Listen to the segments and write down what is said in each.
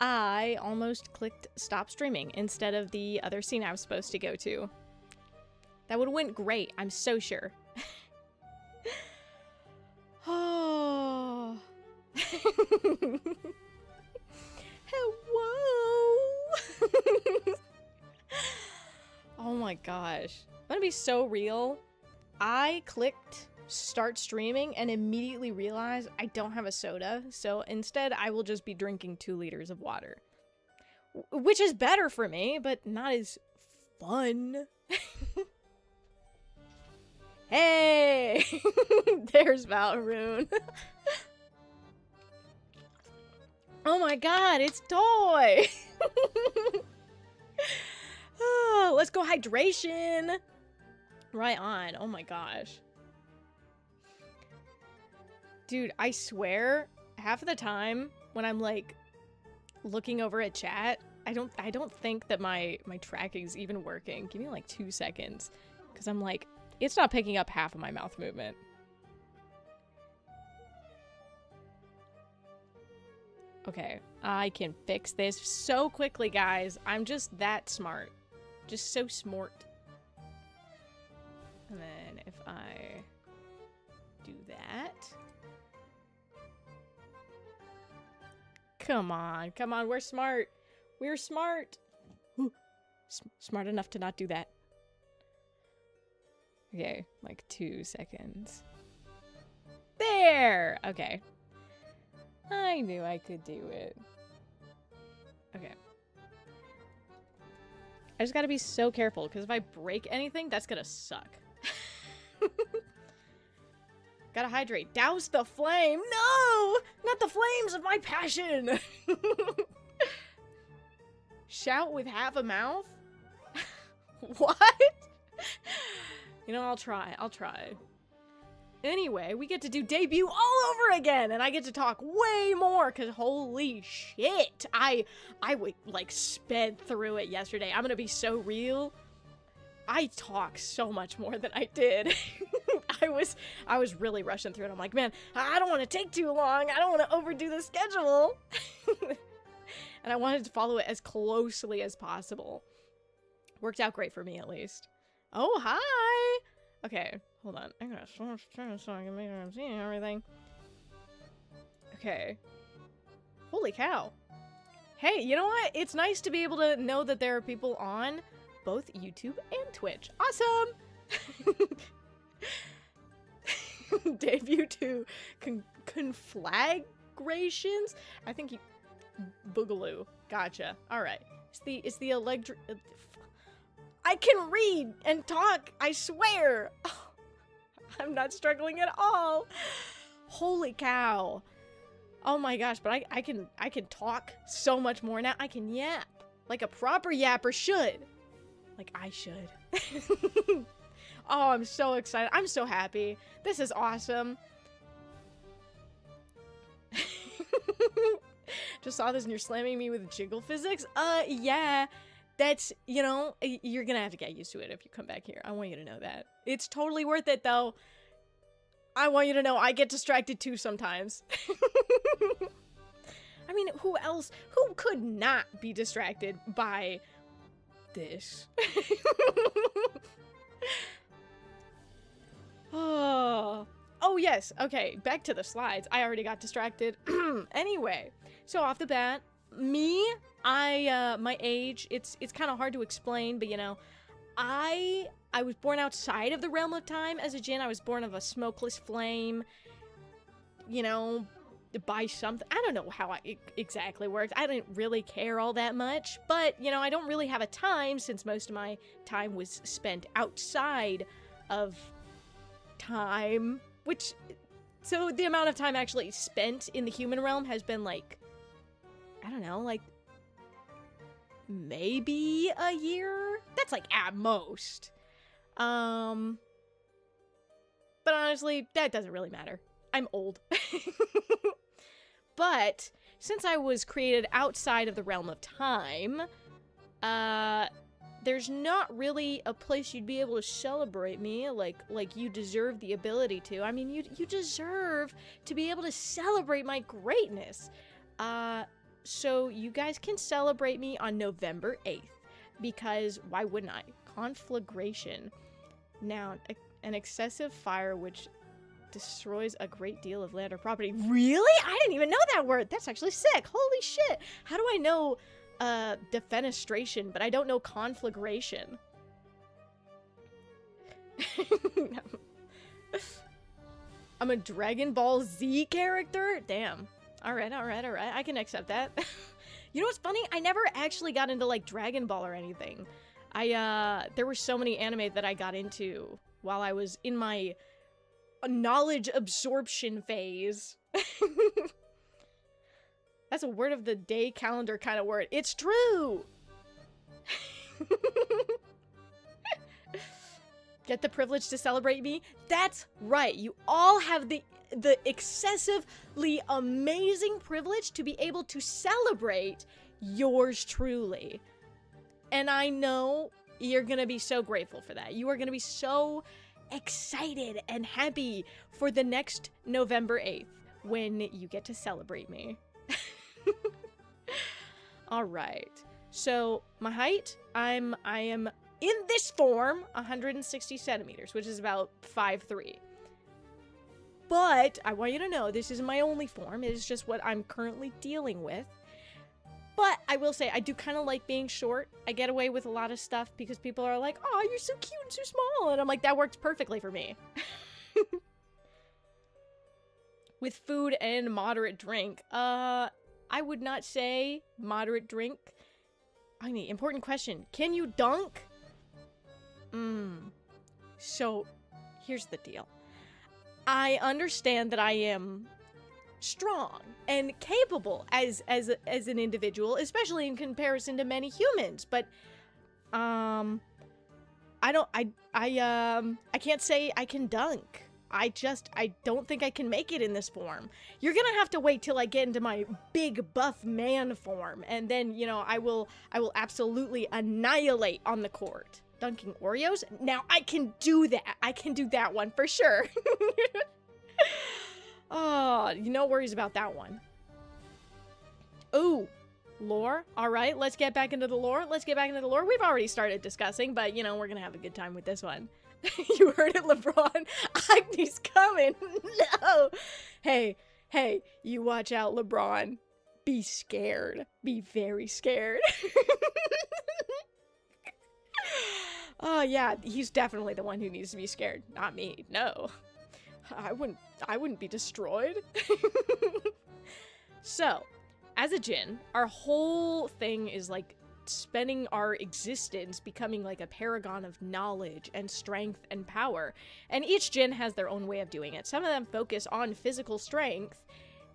I almost clicked stop streaming instead of the other scene I was supposed to go to. That would have went great, I'm so sure. Oh. Hello. Oh my gosh. I'm gonna be so real. I clicked start streaming and immediately realized I don't have a soda, so instead I will just be drinking 2 liters of water. Which is better for me, but not as fun. Hey! There's Valroon. Oh my god, it's Toy! Oh, let's go hydration! Right on, oh my gosh. Dude, I swear, half of the time when I'm like looking over at chat, I don't think that my tracking's even working. Give me like 2 seconds, because I'm like, it's not picking up half of my mouth movement. Okay, I can fix this so quickly, guys. I'm just that smart. Just so smart. And then if I do that. Come on, we're smart. We're smart. Smart enough to not do that. Okay, like 2 seconds. There! Okay. I knew I could do it. Okay. I just gotta be so careful, because if I break anything, that's gonna suck. Gotta hydrate. Douse the flame! No! Not the flames of my passion! Shout with half a mouth? What? You know, I'll try. Anyway, we get to do debut all over again, and I get to talk way more, because holy shit, I like sped through it yesterday. I'm gonna be so real. I talk so much more than I did. I was really rushing through it. I'm like, man, I don't want to take too long. I don't want to overdo the schedule. And I wanted to follow it as closely as possible. Worked out great for me, at least. Oh, hi! Okay, hold on. I gotta turn so I can make sure I'm seeing everything. Okay. Holy cow. Hey, you know what? It's nice to be able to know that there are people on both YouTube and Twitch. Awesome! Debut to conflagrations? I think you... Boogaloo. Gotcha. Alright. It's the electric... I can read and talk, I swear! Oh, I'm not struggling at all! Holy cow. Oh my gosh, but I can talk so much more now. I can yap. Like a proper yapper should. Like I should. Oh, I'm so excited. I'm so happy. This is awesome. Just saw this and you're slamming me with jiggle physics? Yeah. That's, you know, you're gonna have to get used to it if you come back here. I want you to know that. It's totally worth it, though. I want you to know I get distracted, too, sometimes. I mean, who else? Who could not be distracted by this? Oh, yes. Okay, back to the slides. I already got distracted. Anyway, so off the bat, me, my age, it's kind of hard to explain, but you know, I was born outside of the realm of time as a djinn. I was born of a smokeless flame, you know, by something. I don't know how it exactly works. I didn't really care all that much, but you know, I don't really have a time since most of my time was spent outside of time, which, so the amount of time actually spent in the human realm has been like, I don't know, like maybe a year? That's like at most. But honestly, that doesn't really matter. I'm old. But since I was created outside of the realm of time, there's not really a place you'd be able to celebrate me like you deserve the ability to. I mean, you deserve to be able to celebrate my greatness. so you guys can celebrate me on November 8th, because why wouldn't I? Conflagration. Noun, an excessive fire which destroys a great deal of land or property. Really? I didn't even know that word. That's actually sick. Holy shit. How do I know defenestration, but I don't know conflagration? I'm a Dragon Ball Z character? Damn. Alright. I can accept that. You know what's funny? I never actually got into, like, Dragon Ball or anything. There were so many anime that I got into while I was in my knowledge absorption phase. That's a word of the day calendar kind of word. It's true! Get the privilege to celebrate me? That's right. You all have the excessively amazing privilege to be able to celebrate yours truly. And I know you're gonna be so grateful for that. You are gonna be so excited and happy for the next November 8th when you get to celebrate me. All right. So my height, I am in this form 160 centimeters, which is about 5'3". But I want you to know this isn't my only form. It is just what I'm currently dealing with. But I will say I do kind of like being short. I get away with a lot of stuff because people are like, "Oh, you're so cute and so small," and I'm like, that works perfectly for me. With food and moderate drink, I would not say moderate drink. Agni, important question. Can you dunk? So, here's the deal. I understand that I am strong and capable as an individual, especially in comparison to many humans, but I can't say I can dunk. I don't think I can make it in this form. You're gonna have to wait till I get into my big buff man form, and then, you know, I will absolutely annihilate on the court. Dunking Oreos? Now I can do that. I can do that one for sure. Oh, no worries about that one. Ooh, lore. All right, let's get back into the lore. We've already started discussing, but, you know, we're gonna have a good time with this one. You heard it, LeBron. Agni's coming. No. Hey, you watch out, LeBron. Be scared. Be very scared. Oh, yeah, he's definitely the one who needs to be scared. Not me. No. I wouldn't be destroyed. So, as a djinn, our whole thing is like spending our existence becoming like a paragon of knowledge and strength and power. And each djinn has their own way of doing it. Some of them focus on physical strength,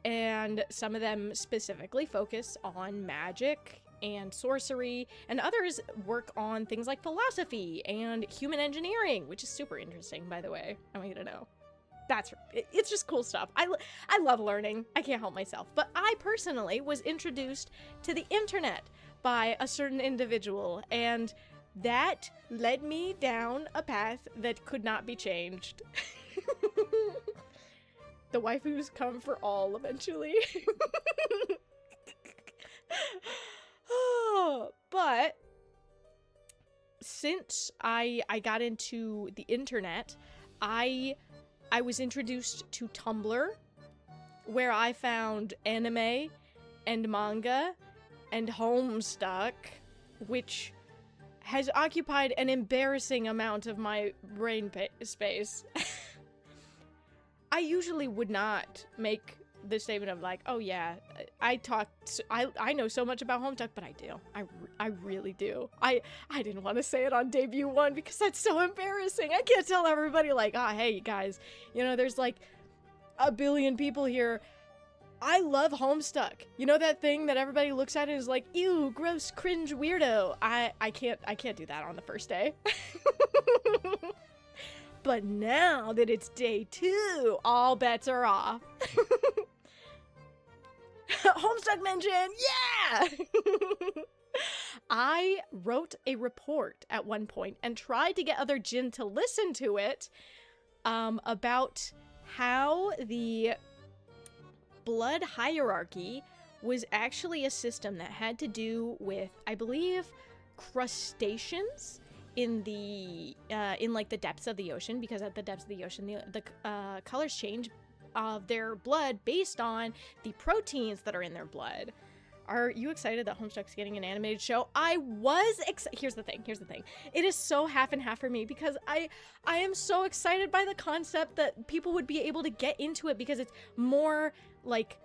and some of them specifically focus on magic and sorcery, and others work on things like philosophy and human engineering, which is super interesting, by the way. I want you to know. It's just cool stuff. I love learning. I can't help myself. But I personally was introduced to the internet by a certain individual, and that led me down a path that could not be changed. The waifus come for all eventually. But since I got into the internet, I was introduced to Tumblr, where I found anime and manga and Homestuck, which has occupied an embarrassing amount of my brain space. I usually would not make the statement of like, oh yeah, I know so much about Homestuck, but I do. I really do. I didn't want to say it on debut one because that's so embarrassing. I can't tell everybody like, ah, hey you guys, you know, there's like a billion people here. I love Homestuck. You know that thing that everybody looks at and is like, ew, gross, cringe, weirdo. I can't do that on the first day. But now that it's day 2, all bets are off. Homestuck mention, yeah! I wrote a report at one point and tried to get other djinn to listen to it about how the blood hierarchy was actually a system that had to do with, I believe, crustaceans in the in like the depths of the ocean, because at the depths of the ocean the colors change of their blood based on the proteins that are in their blood. Are you excited that Homestuck's getting an animated show? I was Here's the thing. It is so half and half for me, because I am so excited by the concept that people would be able to get into it, because it's more like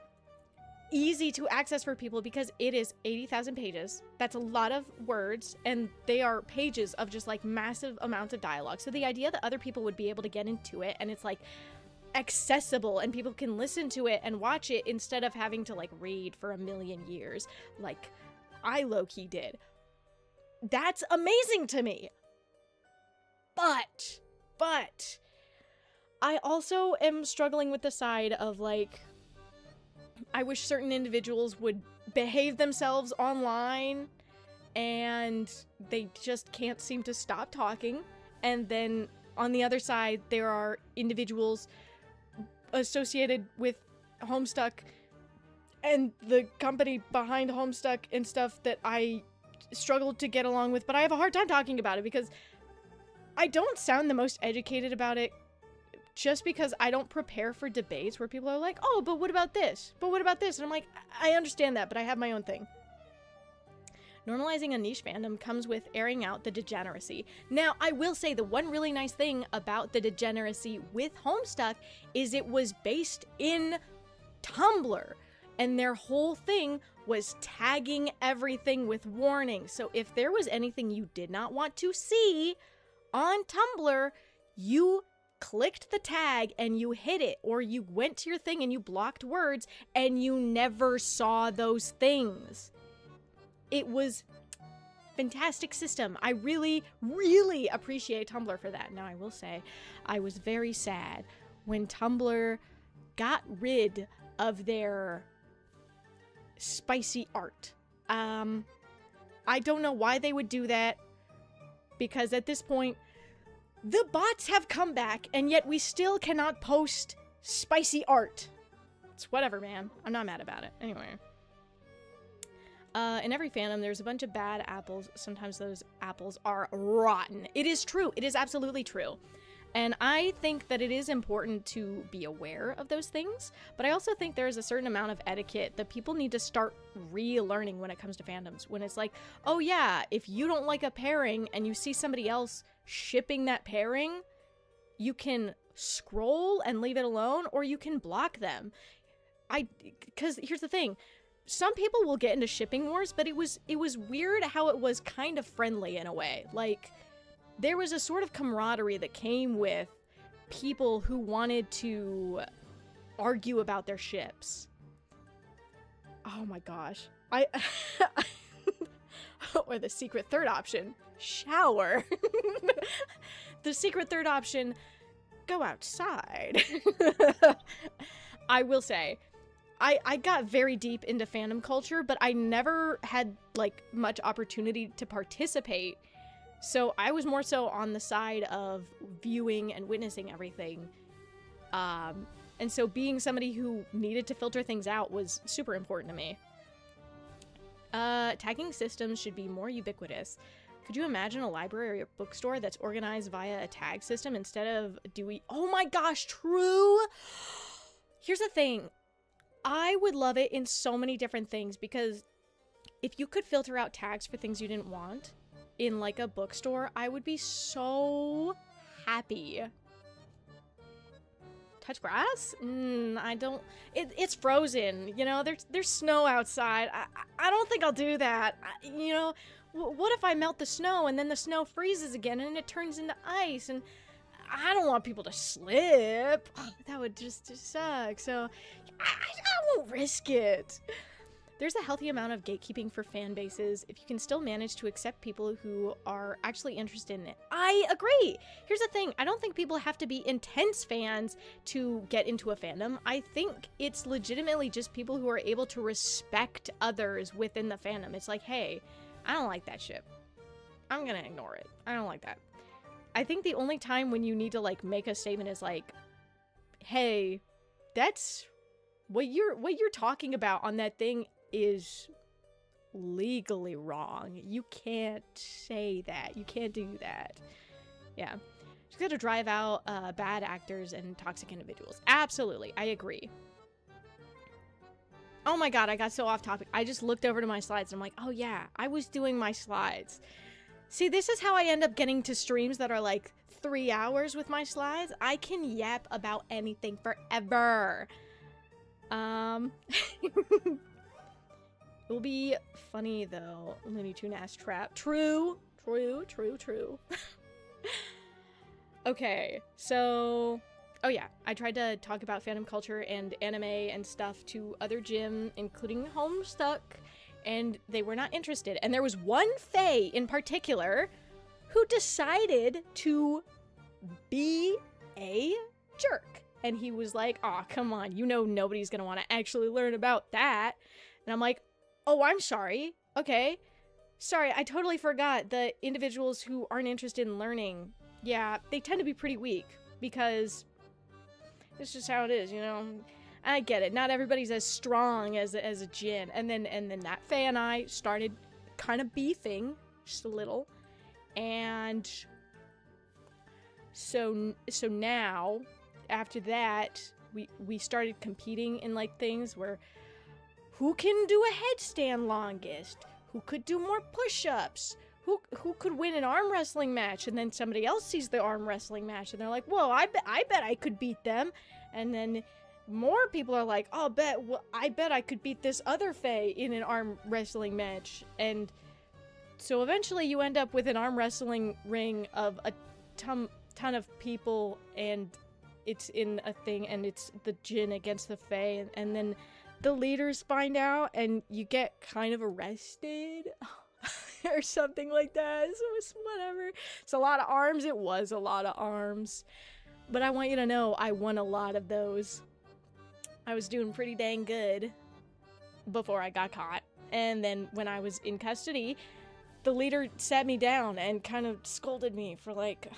easy to access for people, because it is 80,000 pages. That's a lot of words, and they are pages of just like massive amounts of dialogue. So the idea that other people would be able to get into it, and it's like accessible and people can listen to it and watch it instead of having to like read for a million years like I low-key did. That's amazing to me. But I also am struggling with the side of like, I wish certain individuals would behave themselves online and they just can't seem to stop talking. And then on the other side, there are individuals associated with Homestuck and the company behind Homestuck and stuff that I struggled to get along with, but I have a hard time talking about it because I don't sound the most educated about it, just because I don't prepare for debates where people are like, oh, but what about this? But what about this? And I'm like, I understand that, but I have my own thing. Normalizing a niche fandom comes with airing out the degeneracy. Now, I will say the one really nice thing about the degeneracy with Homestuck is it was based in Tumblr, and their whole thing was tagging everything with warnings. So if there was anything you did not want to see on Tumblr, you clicked the tag and you hid it, or you went to your thing and you blocked words and you never saw those things. It was fantastic system. I really, really appreciate Tumblr for that. Now, I will say, I was very sad when Tumblr got rid of their spicy art. I don't know why they would do that, because at this point, the bots have come back, and yet we still cannot post spicy art. It's whatever, man. I'm not mad about it. Anyway. In every fandom, there's a bunch of bad apples. Sometimes those apples are rotten. It is true. It is absolutely true. And I think that it is important to be aware of those things, but I also think there is a certain amount of etiquette that people need to start relearning when it comes to fandoms. When it's like, oh yeah, if you don't like a pairing and you see somebody else shipping that pairing, you can scroll and leave it alone, or you can block them. Because here's the thing. Some people will get into shipping wars, but it was weird how it was kind of friendly in a way. Like, there was a sort of camaraderie that came with people who wanted to argue about their ships. Oh my gosh. Or the secret third option, shower. The secret third option, go outside. I will say, I got very deep into fandom culture, but I never had like much opportunity to participate. So I was more so on the side of viewing and witnessing everything. And so being somebody who needed to filter things out was super important to me. Tagging systems should be more ubiquitous. Could you imagine a library or bookstore that's organized via a tag system instead of oh my gosh, true! Here's the thing. I would love it in so many different things, because if you could filter out tags for things you didn't want in like a bookstore, I would be so happy. Touch grass? I don't. It's frozen. You know, there's snow outside. I don't think I'll do that. You know, what if I melt the snow and then the snow freezes again and it turns into ice? And I don't want people to slip. That would just suck. So I won't risk it. There's a healthy amount of gatekeeping for fan bases if you can still manage to accept people who are actually interested in it. I agree. Here's the thing. I don't think people have to be intense fans to get into a fandom. I think it's legitimately just people who are able to respect others within the fandom. It's like, hey, I don't like that shit. I'm gonna ignore it. I don't like that. I think the only time when you need to like make a statement is like, hey, that's what you're talking about on that thing is legally wrong. You can't say that. You can't do that. Yeah. She's got to drive out bad actors and toxic individuals. Absolutely. I agree. Oh my god, I got so off topic. I just looked over to my slides and I'm like, oh yeah, I was doing my slides. See, this is how I end up getting to streams that are like 3 hours with my slides. I can yap about anything forever. It will be funny though. Looney Tune ass trap. True. Okay, so... Oh yeah, I tried to talk about fandom culture and anime and stuff to other gym, including Homestuck, and they were not interested. And there was one Fae in particular who decided to be a jerk. And he was like, aw, come on, you know nobody's gonna want to actually learn about that. And I'm like, oh, I'm sorry. Okay. Sorry, I totally forgot the individuals who aren't interested in learning. Yeah, they tend to be pretty weak because... it's just how it is, you know. I get it. Not everybody's as strong as a Jin. And then that Faye and I started kind of beefing just a little. And so now after that we started competing in like things where who can do a headstand longest? Who could do more push-ups? Who could win an arm wrestling match? And then somebody else sees the arm wrestling match and they're like, whoa, I bet I could beat them. And then more people are like, oh, I bet I could beat this other Fae in an arm wrestling match. And so eventually you end up with an arm wrestling ring of a ton of people, and it's in a thing, and it's the Jin against the Fae, and then the leaders find out, and you get kind of arrested. Or something like that. So it was whatever. It's a lot of arms. It was a lot of arms. But I want you to know I won a lot of those. I was doing pretty dang good before I got caught. And then when I was in custody, the leader sat me down and kind of scolded me for like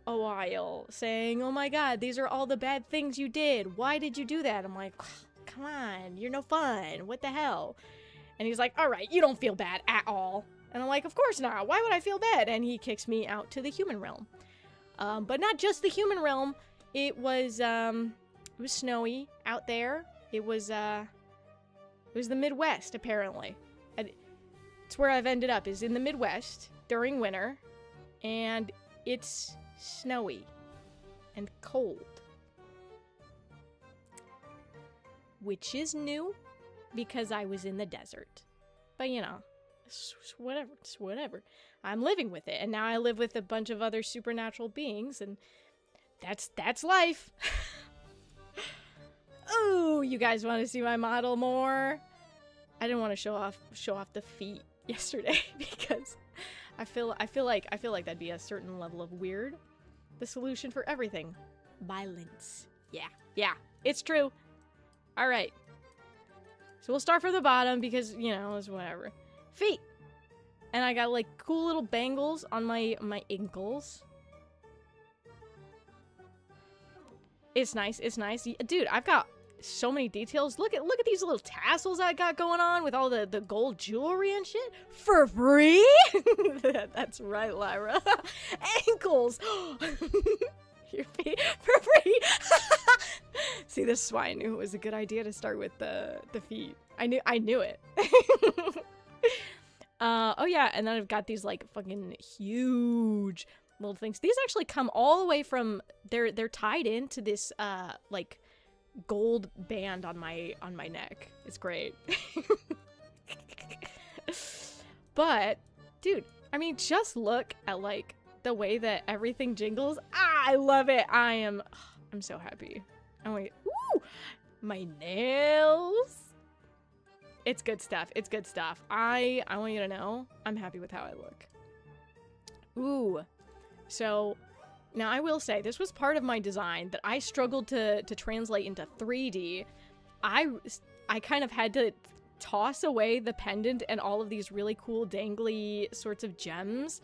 a while, saying, oh my god, these are all the bad things you did. Why did you do that? I'm like, come on, you're no fun. What the hell? And he's like, all right, you don't feel bad at all. And I'm like, of course not. Why would I feel bad? And he kicks me out to the human realm. But not just the human realm. It was snowy out there. It was the Midwest, apparently. It's where I've ended up, is in the Midwest during winter. And it's snowy and cold. Which is new. Because I was in the desert. But, you know, it's whatever. I'm living with it. And now I live with a bunch of other supernatural beings. And that's life. Oh, you guys want to see my model more? I didn't want to show off the feet yesterday. Because I feel like that'd be a certain level of weird. The solution for everything. Violence. Yeah. It's true. All right. So we'll start from the bottom because, you know, it's whatever. Feet. And I got, like, cool little bangles on my ankles. It's nice. Dude, I've got so many details. Look at these little tassels I got going on with all the gold jewelry and shit. For free? That's right, Lyra. Ankles. Your feet for free. See, this is why I knew it was a good idea to start with the feet. I knew it. Oh yeah, and then I've got these like fucking huge little things. These actually come all the way from they're tied into this like gold band on my neck. It's great. But dude, I mean, just look at like the way that everything jingles. I love it. I'm so happy. Oh wait, ooh, my nails. It's good stuff. I want you to know I'm happy with how I look. Ooh, so now I will say this was part of my design that I struggled to translate into 3D. I kind of had to toss away the pendant and all of these really cool dangly sorts of gems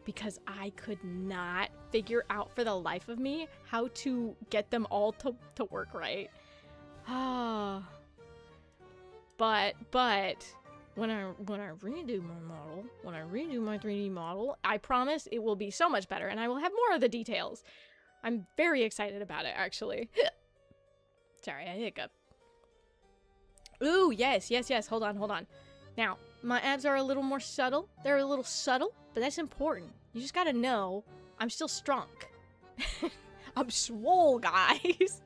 because I could not figure out for the life of me how to get them all to work right. But when I redo my model, when I redo my 3D model, I promise it will be so much better and I will have more of the details. I'm very excited about it, actually. Sorry, I hiccup. Ooh, yes. Hold on. Now, my abs are a little more subtle. They're a little subtle, but that's important. You just gotta know I'm still strong. I'm swole, guys.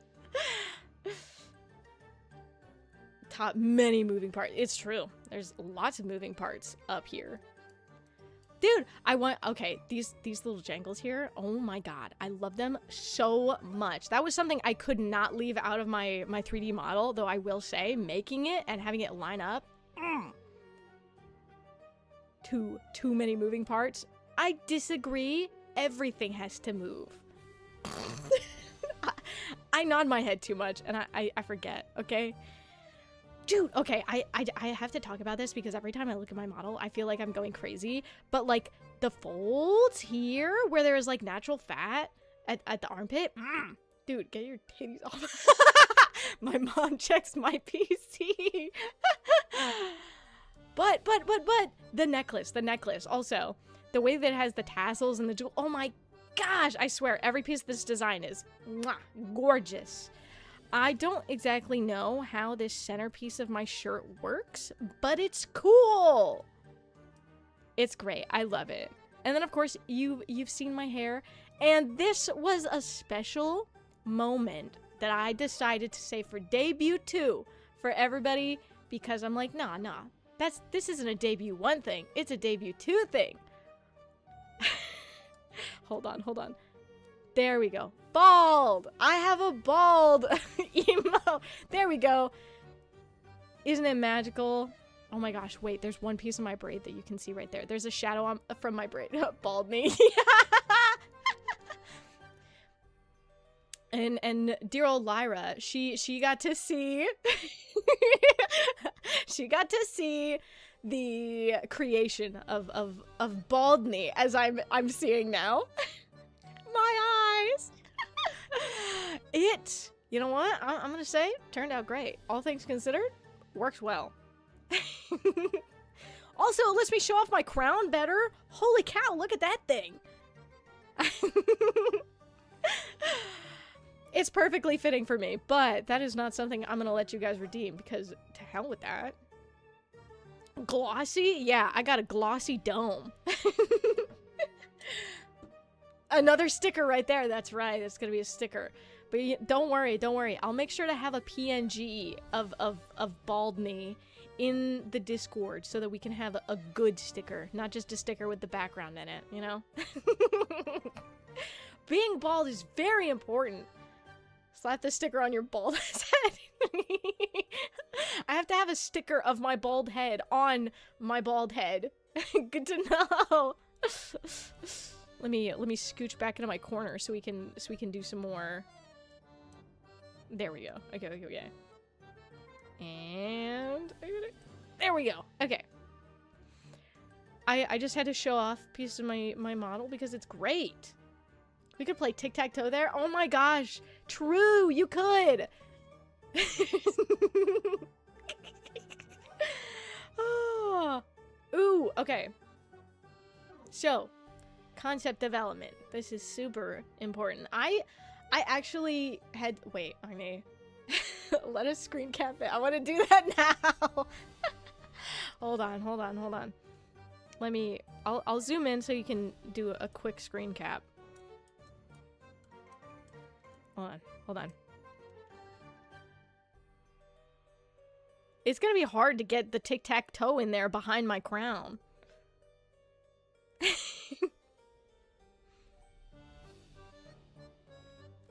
Top many moving parts. It's true. There's lots of moving parts up here. Dude, okay, these little jangles here, oh my god, I love them so much. That was something I could not leave out of my 3D model, though I will say, making it and having it line up, too many moving parts. I disagree. Everything has to move. I nod my head too much, and I forget, okay? Dude, okay, I have to talk about this because every time I look at my model, I feel like I'm going crazy. But, like, the folds here, where there is, like, natural fat at the armpit. Dude, get your titties off. My mom checks my PC. But, the necklace, also. The way that it has the tassels and the jewel. Oh my gosh, I swear, every piece of this design is gorgeous. I don't exactly know how this centerpiece of my shirt works, but it's cool. It's great. I love it. And then, of course, you've seen my hair. And this was a special moment that I decided to say for debut 2 for everybody, because I'm like, nah. This isn't a debut 1 thing. It's a debut 2 thing. Hold on. There we go. Bald! I have a bald emo. There we go. Isn't it magical? Oh my gosh, wait, there's one piece of my braid that you can see right there. There's a shadow from my braid. Bald me. And dear old Lyra, she got to see she got to see the creation of Baldney as I'm seeing now. My eyes. You know what? I'm gonna say, turned out great. All things considered, works well. Also, it lets me show off my crown better. Holy cow, look at that thing. It's perfectly fitting for me, but that is not something I'm gonna let you guys redeem, because to hell with that. Glossy? Yeah, I got a glossy dome. Another sticker right there. That's right. It's gonna be a sticker. But don't worry. I'll make sure to have a PNG of Baldney in the Discord so that we can have a good sticker, not just a sticker with the background in it, you know? Being bald is very important. Slap the sticker on your bald head. I have to have a sticker of my bald head on my bald head. Good to know. Let me scooch back into my corner so we can do some more. There we go. Okay. And there we go. Okay. I just had to show off pieces of my model because it's great. We could play tic-tac-toe there. Oh my gosh. True, you could. Oh. Ooh, okay. So, concept development. This is super important. I actually had, wait, Agni. Let us screen cap it. I want to do that now. Hold on. I'll zoom in so you can do a quick screen cap. Hold on. It's gonna be hard to get the tic-tac-toe in there behind my crown.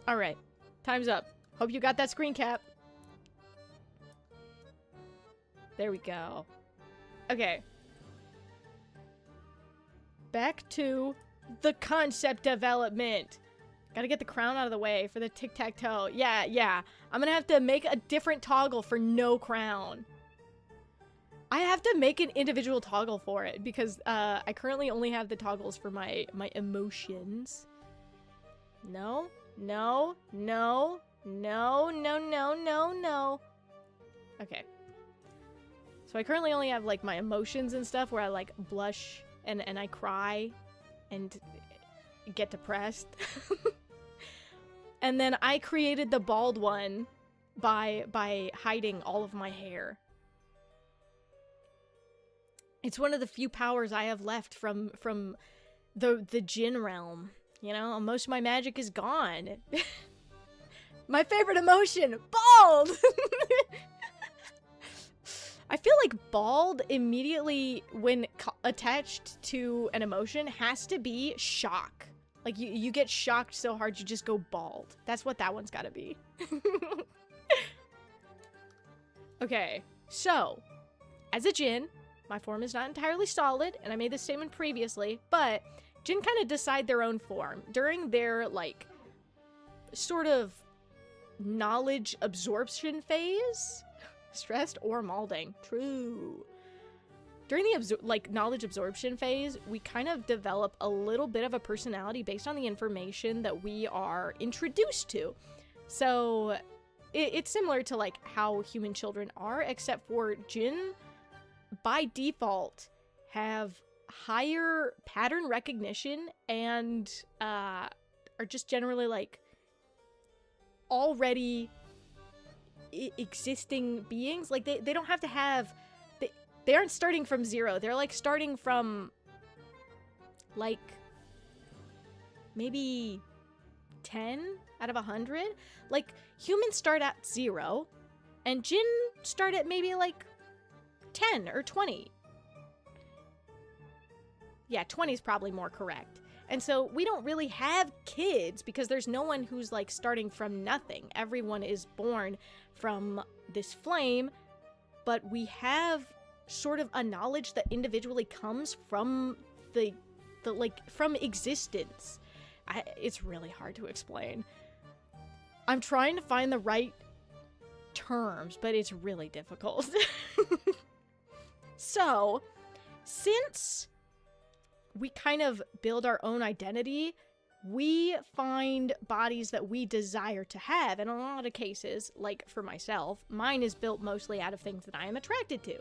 Alright, time's up. Hope you got that screen cap. There we go. Okay. Back to the concept development. Gotta get the crown out of the way for the tic-tac-toe. Yeah. I'm gonna have to make a different toggle for no crown. I have to make an individual toggle for it because I currently only have the toggles for my emotions. No. Okay. So I currently only have like my emotions and stuff where I like blush and I cry and get depressed. And then I created the bald one by hiding all of my hair. It's one of the few powers I have left from the Jinn realm. You know, most of my magic is gone. My favorite emotion, bald! I feel like bald immediately, when attached to an emotion, has to be shock. Like, you get shocked so hard you just go bald. That's what that one's gotta be. Okay, so, as a Jinn, my form is not entirely solid, and I made this statement previously, but Jinn kind of decide their own form. During their, like, sort of knowledge absorption phase? Stressed or malding. True. During the knowledge absorption phase, we kind of develop a little bit of a personality based on the information that we are introduced to. So it's similar to like how human children are, except for Jinn, by default, have higher pattern recognition and are just generally like already existing beings. Like they don't have to have, they aren't starting from zero. They're like starting from like maybe 10 out of 100. Like humans start at 0 and Jinn start at maybe like 10 or 20. Yeah, 20 is probably more correct. And so we don't really have kids because there's no one who's like starting from nothing. Everyone is born from this flame, but we have sort of a knowledge that individually comes from the like from existence. It's really hard to explain. I'm trying to find the right terms, but it's really difficult. So, since we kind of build our own identity, we find bodies that we desire to have. And in a lot of cases, like for myself, mine is built mostly out of things that I am attracted to.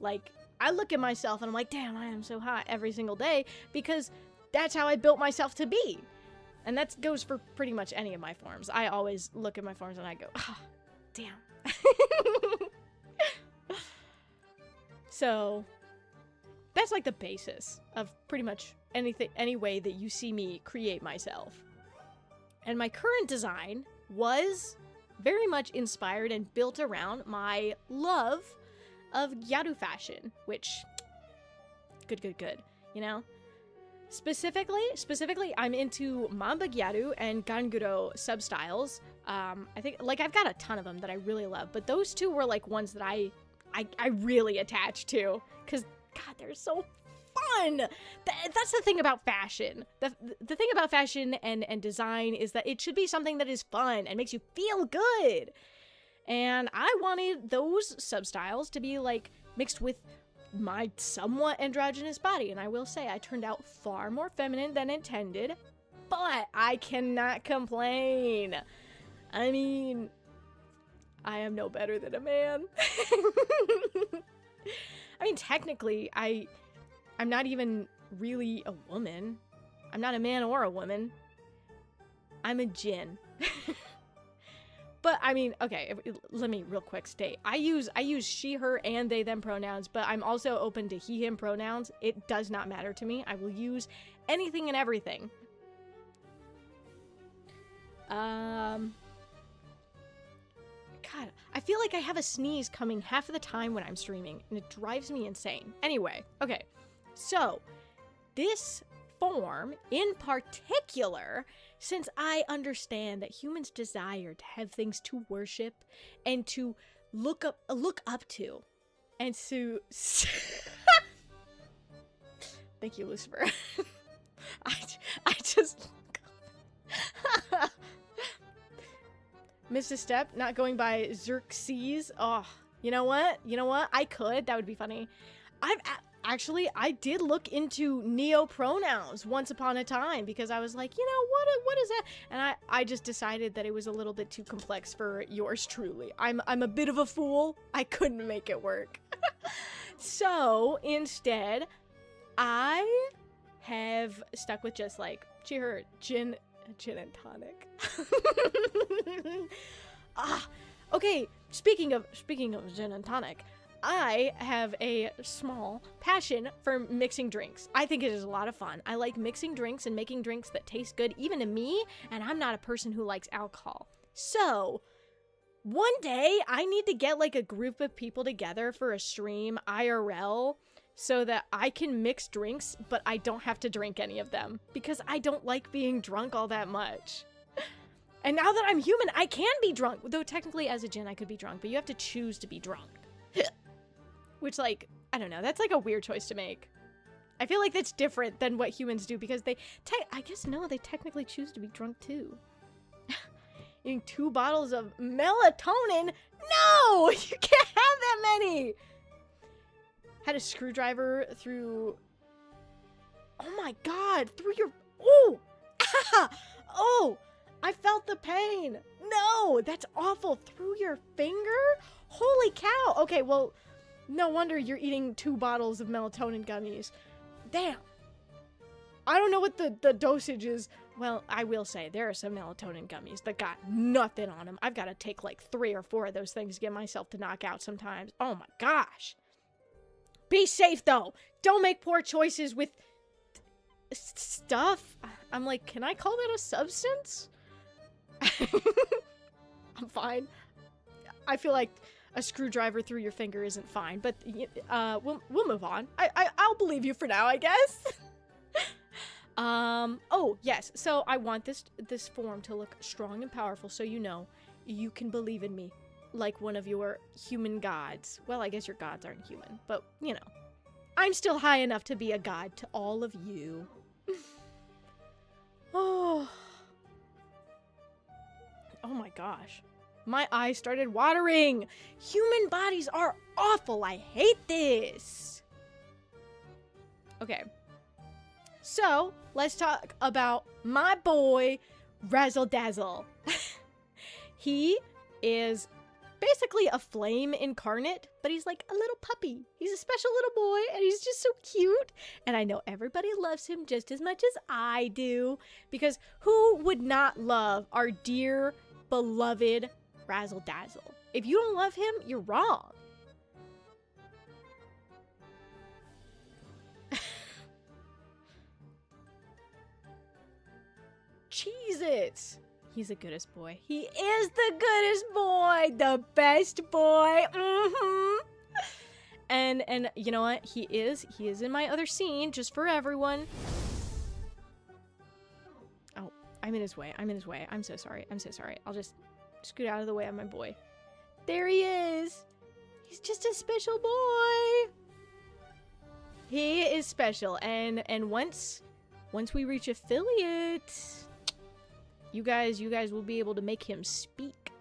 Like, I look at myself and I'm like, damn, I am so hot every single day because that's how I built myself to be. And that goes for pretty much any of my forms. I always look at my forms and I go, oh, damn. So that's like the basis of pretty much anything, any way that you see me create myself. And my current design was very much inspired and built around my love of gyaru fashion, which, good, you know? Specifically, I'm into Mamba Gyaru and Ganguro substyles. I think, like, I've got a ton of them that I really love, but those two were, like, ones that I really attached to, because, God, they're so fun! That's the thing about fashion. The thing about fashion and design is that it should be something that is fun and makes you feel good. And I wanted those substyles to be, like, mixed with my somewhat androgynous body, and I will say I turned out far more feminine than intended, but I cannot complain. I mean, I am no better than a man. I mean, technically, I'm not even really a woman. I'm not a man or a woman. I'm a Jinn. But, I mean, okay, let me real quick state. I use she, her, and they, them pronouns, but I'm also open to he, him pronouns. It does not matter to me. I will use anything and everything. God, I feel like I have a sneeze coming half of the time when I'm streaming, and it drives me insane. Anyway, okay, so this form in particular, since I understand that humans desire to have things to worship and to look up to, and to thank you, Lucifer. I just missed a step, not going by Xerxes. Oh, you know what? I could. That would be funny. I did look into neo-pronouns once upon a time because I was like, you know, what is that? And I just decided that it was a little bit too complex for yours truly. I'm a bit of a fool. I couldn't make it work. So instead, I have stuck with just like gin and tonic. Okay. Speaking of gin and tonic, I have a small passion for mixing drinks. I think it is a lot of fun. I like mixing drinks and making drinks that taste good, even to me, and I'm not a person who likes alcohol. So, one day, I need to get like a group of people together for a stream IRL so that I can mix drinks, but I don't have to drink any of them because I don't like being drunk all that much. And now that I'm human, I can be drunk. Though technically as a djinn, I could be drunk, but you have to choose to be drunk. Which, like, I don't know. That's like a weird choice to make. I feel like that's different than what humans do because they, I guess no, they technically choose to be drunk too. Eating 2 bottles of melatonin? No! You can't have that many! Had a screwdriver through... Oh my god! Through your... Oh! Ah! Oh! I felt the pain! No! That's awful! Through your finger? Holy cow! Okay, well, no wonder you're eating 2 bottles of melatonin gummies. Damn! I don't know what the dosage is. Well, I will say, there are some melatonin gummies that got nothing on them. I've got to take like 3 or 4 of those things to get myself to knock out sometimes. Oh my gosh. Be safe, though. Don't make poor choices with stuff. I'm like, can I call that a substance? I'm fine. I feel like a screwdriver through your finger isn't fine, but we'll move on. I'll believe you for now, I guess. Oh, yes. So I want this form to look strong and powerful so you know you can believe in me like one of your human gods. Well, I guess your gods aren't human, but, you know. I'm still high enough to be a god to all of you. Oh. Oh my gosh. My eyes started watering. Human bodies are awful. I hate this. Okay. So, let's talk about my boy, Razzle Dazzle. He is basically a flame incarnate, but he's like a little puppy. He's a special little boy, and he's just so cute. And I know everybody loves him just as much as I do, because who would not love our dear, beloved Razzle Dazzle? If you don't love him, you're wrong. Cheez-Its. He's the goodest boy. He is the goodest boy. The best boy. Mm-hmm. And you know what? He is in my other scene, just for everyone. Oh, I'm in his way. I'm so sorry. I'll just scoot out of the way of my boy. There he is. He's just a special boy. He is special. And once we reach affiliate, you guys will be able to make him speak.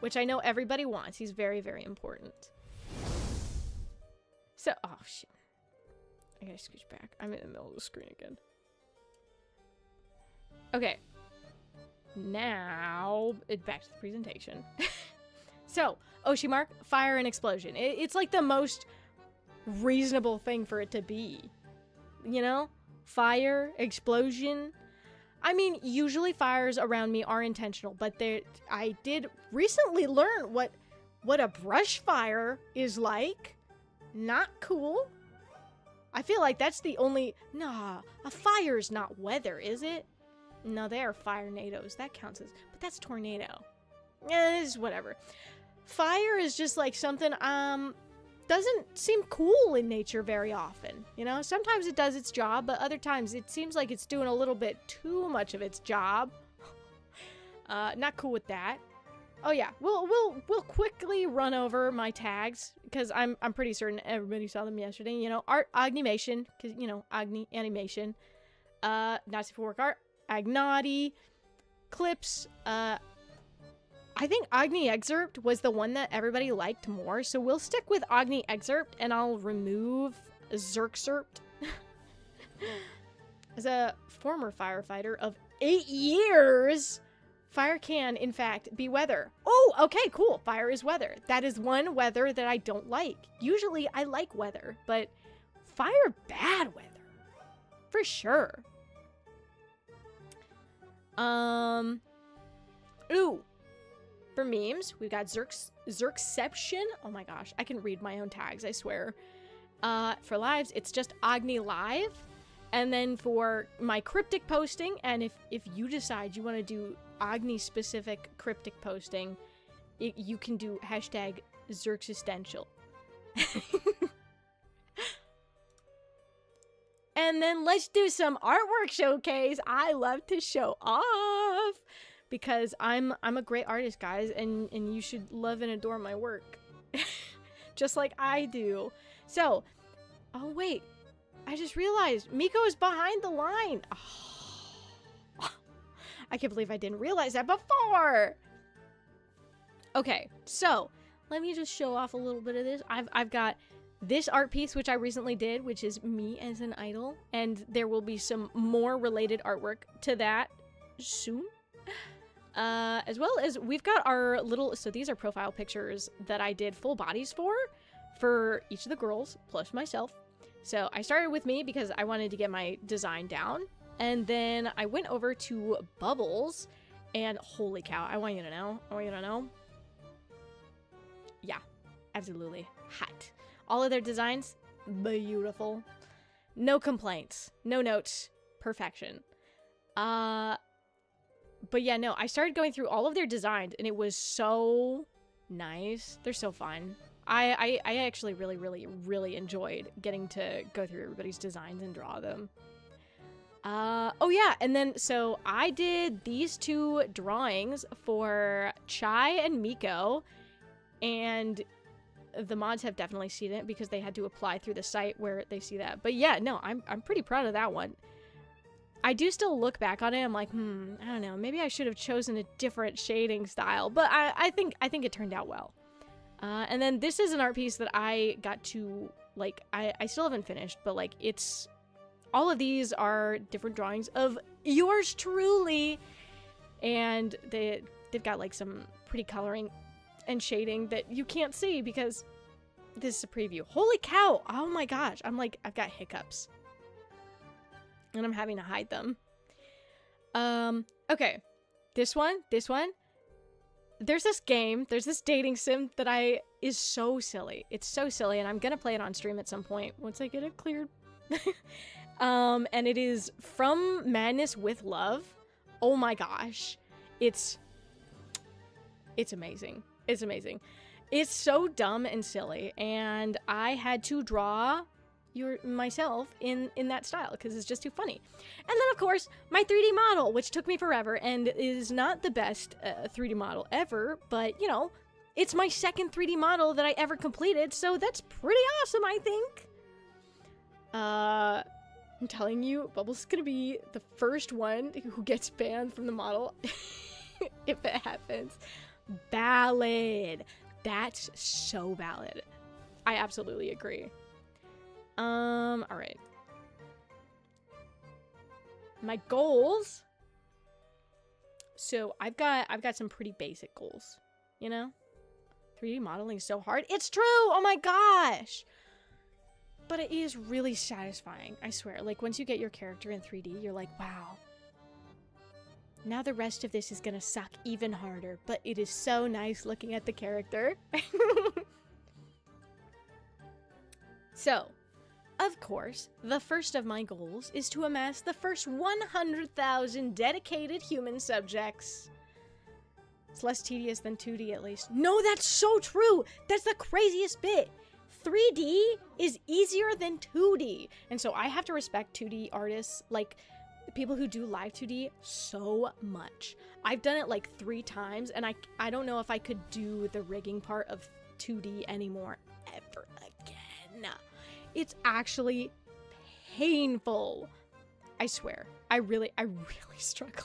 Which I know everybody wants. He's very, very important. So, oh shit. I gotta scooch back. I'm in the middle of the screen again. Okay. Now, back to the presentation. So, Oshimark, fire and explosion. It's like the most reasonable thing for it to be. You know? Fire, explosion. I mean, usually fires around me are intentional, but I did recently learn what a brush fire is like. Not cool. I feel like that's the only... Nah, a fire's not weather, is it? No, they are fire-nados. That counts as... But that's tornado. It's whatever. Fire is just like something, doesn't seem cool in nature very often. You know, sometimes it does its job, but other times it seems like it's doing a little bit too much of its job. Not cool with that. Oh yeah, we'll quickly run over my tags because I'm pretty certain everybody saw them yesterday. You know, art Agnimation, because you know Agni animation. Not safe for work art. Agnati clips. I think Agni Excerpt was the one that everybody liked more, so we'll stick with Agni Excerpt, and I'll remove Zerxerpt. As a former firefighter of 8 years, Fire can, in fact, be weather. Oh, okay, cool. Fire is weather. That is one weather that I don't like. Usually I like weather, but fire, bad weather. For sure. Ooh. For memes, we've got Zerkception. Oh my gosh, I can read my own tags, I swear. For lives, it's just Agni Live. And then for my cryptic posting, and if you decide you want to do Agni-specific cryptic posting, you can do hashtag Zerksistential. And then let's do some artwork showcase. I love to show off because I'm a great artist, guys, and you should love and adore my work. Just like I do. So, oh wait, I just realized Miko is behind the line. Oh, I can't believe I didn't realize that before. Okay, so let me just show off a little bit of this. I've got this art piece, which I recently did, which is me as an idol, and there will be some more related artwork to that soon. As well as we've got our little, so these are profile pictures that I did full bodies for each of the girls, plus myself. So I started with me because I wanted to get my design down, and then I went over to Bubbles, and holy cow, I want you to know. Yeah, absolutely hot. All of their designs, beautiful. No complaints, no notes, perfection. But yeah, no, I started going through all of their designs, and it was so nice. They're so fun. I actually really enjoyed getting to go through everybody's designs and draw them. Oh yeah, and then so I did these two drawings for Chai and Miko, and the mods have definitely seen it because they had to apply through the site where they see that. But yeah, no, I'm pretty proud of that one. I do still look back on it, I'm like, I don't know, maybe I should have chosen a different shading style, but I think it turned out well. And then this is an art piece that I got to, like, I still haven't finished, but like, it's, all of these are different drawings of yours truly, and they've got like some pretty coloring and shading that you can't see because this is a preview. Holy cow! Oh my gosh, I've got hiccups. And I'm having to hide them. Okay. This one. There's this game, there's this dating sim that is so silly. It's so silly, and I'm gonna play it on stream at some point once I get it cleared. And it is From Madness with Love. Oh my gosh. It's amazing. It's amazing. It's so dumb and silly, and I had to draw myself in that style because it's just too funny. And then of course my 3D model, which took me forever and is not the best 3D model ever, but you know, it's my second 3D model that I ever completed, so that's pretty awesome, I think. I'm telling you, Bubbles is gonna be the first one who gets banned from the model if it happens. Valid. That's so valid. I absolutely agree. All right. My goals. So I've got some pretty basic goals, you know? 3D modeling is so hard. It's true. Oh my gosh. But it is really satisfying. I swear. Like once you get your character in 3D, you're like, wow. Now the rest of this is gonna suck even harder, but it is so nice looking at the character. So, of course, the first of my goals is to amass the first 100,000 dedicated human subjects. It's less tedious than 2D at least. No, that's so true! That's the craziest bit! 3D is easier than 2D. And so I have to respect 2D artists, like people who do live 2D, so much. I've done it like 3 times, and I don't know if I could do the rigging part of 2D anymore ever again. It's actually painful. I swear. I really struggle.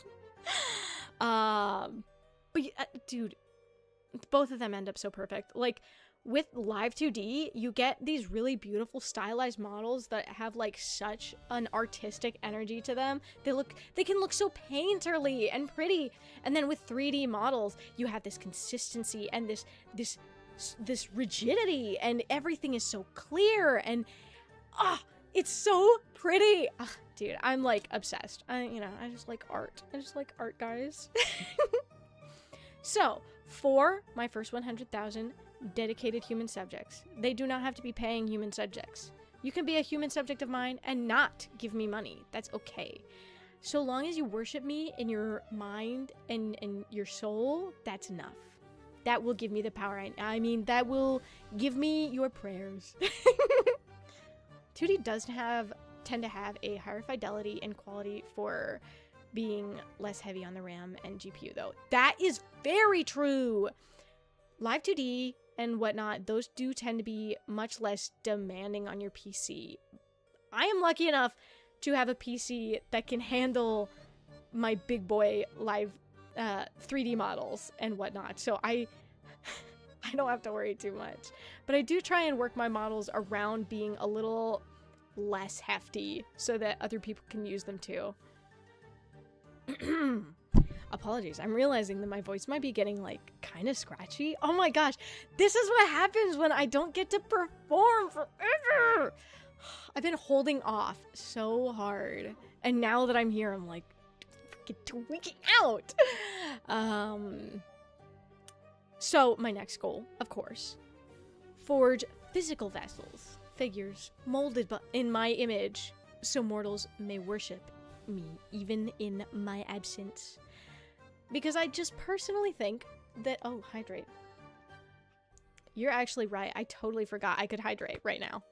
But dude, both of them end up so perfect. Like with Live 2D, you get these really beautiful stylized models that have like such an artistic energy to them. They can look so painterly and pretty. And then with 3D models, you have this consistency and this rigidity, and everything is so clear, and it's so pretty. Dude, I'm like obsessed. I just like art. I just like art, guys. So, for my first 100,000 dedicated human subjects, they do not have to be paying human subjects. You can be a human subject of mine and not give me money. That's okay. So long as you worship me in your mind and your soul, that's enough. That will give me the power. I mean, that will give me your prayers. 2D does tend to have a higher fidelity and quality for being less heavy on the RAM and GPU, though. That is very true. Live 2D and whatnot, those do tend to be much less demanding on your PC. I am lucky enough to have a PC that can handle my big boy live 3D models and whatnot, so I don't have to worry too much. But I do try and work my models around being a little less hefty so that other people can use them too. Apologies, I'm realizing that my voice might be getting like kind of scratchy. Oh my gosh, this is what happens when I don't get to perform forever. I've been holding off so hard, and now that I'm here, I'm like freaking tweaking out. So my next goal, of course, forge physical vessels, figures molded in my image, so mortals may worship me even in my absence. Because I just personally think that— oh, hydrate. You're actually right. I totally forgot I could hydrate right now.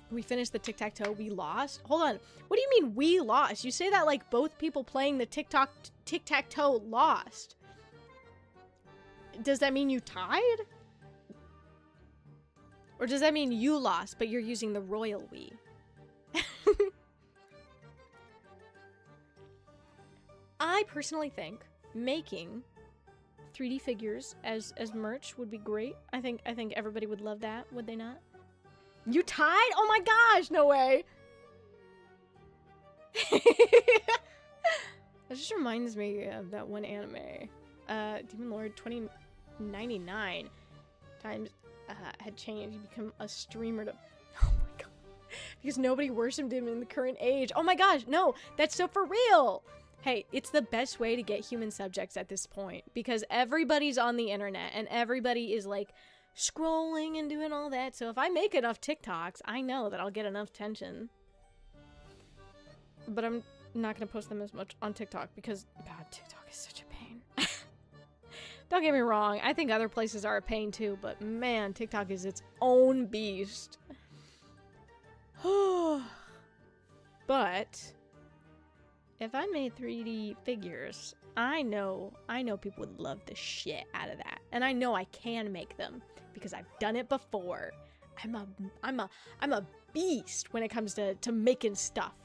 We finished the tic-tac-toe. We lost? Hold on. What do you mean we lost? You say that like both people playing the tic-tac-toe lost. Does that mean you tied? Or does that mean you lost, but you're using the royal we? I personally think making 3D figures as merch would be great. I think everybody would love that, would they not? You tied? Oh my gosh, no way. That just reminds me of that one anime. Demon Lord 2099 times had changed. You become a streamer to— oh my god. Because nobody worshipped him in the current age. Oh my gosh, no, that's so for real. Hey, it's the best way to get human subjects at this point, because everybody's on the internet and everybody is like scrolling and doing all that. So if I make enough TikToks, I know that I'll get enough attention. But I'm not going to post them as much on TikTok because, God, TikTok is such a pain. Don't get me wrong, I think other places are a pain too, but man, TikTok is its own beast. But if I made 3D figures, I know people would love the shit out of that. And I know I can make them because I've done it before. I'm a beast when it comes to making stuff.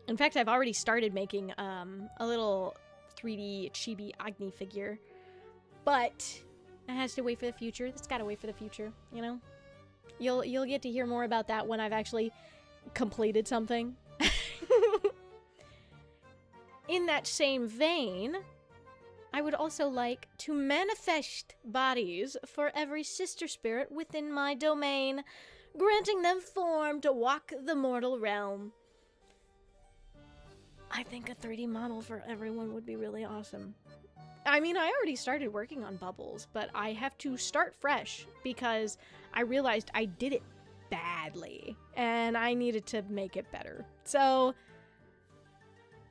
In fact, I've already started making a little 3D chibi Agni figure. But it has to wait for the future. It's gotta wait for the future, you know? You'll get to hear more about that when I've actually completed something. In that same vein, I would also like to manifest bodies for every sister spirit within my domain, granting them form to walk the mortal realm. I think a 3D model for everyone would be really awesome. I mean, I already started working on bubbles, but I have to start fresh because I realized I did it badly and I needed to make it better. So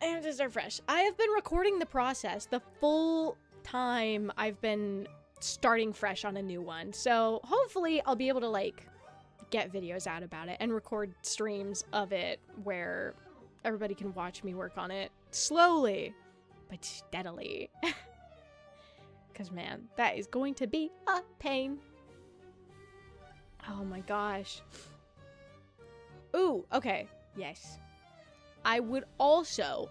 I have to start fresh. I have been recording the process the full time I've been starting fresh on a new one. So hopefully I'll be able to like get videos out about it and record streams of it where everybody can watch me work on it slowly but steadily. Because man, that is going to be a pain. Oh my gosh. Ooh, okay. Yes. I would also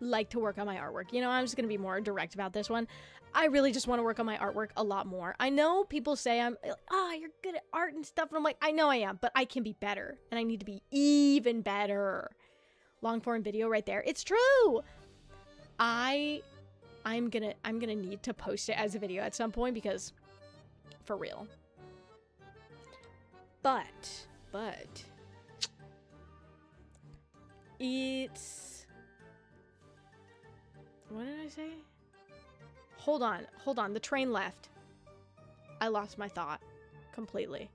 like to work on my artwork. You know, I'm just gonna be more direct about this one. I really just want to work on my artwork a lot more. I know people say I'm, oh, you're good at art and stuff. And I'm like, I know I am, but I can be better. And I need to be even better. Long form video right there. It's true. I'm gonna need to post it as a video at some point because, for real. But, it's, what did I say? Hold on, the train left. I lost my thought completely.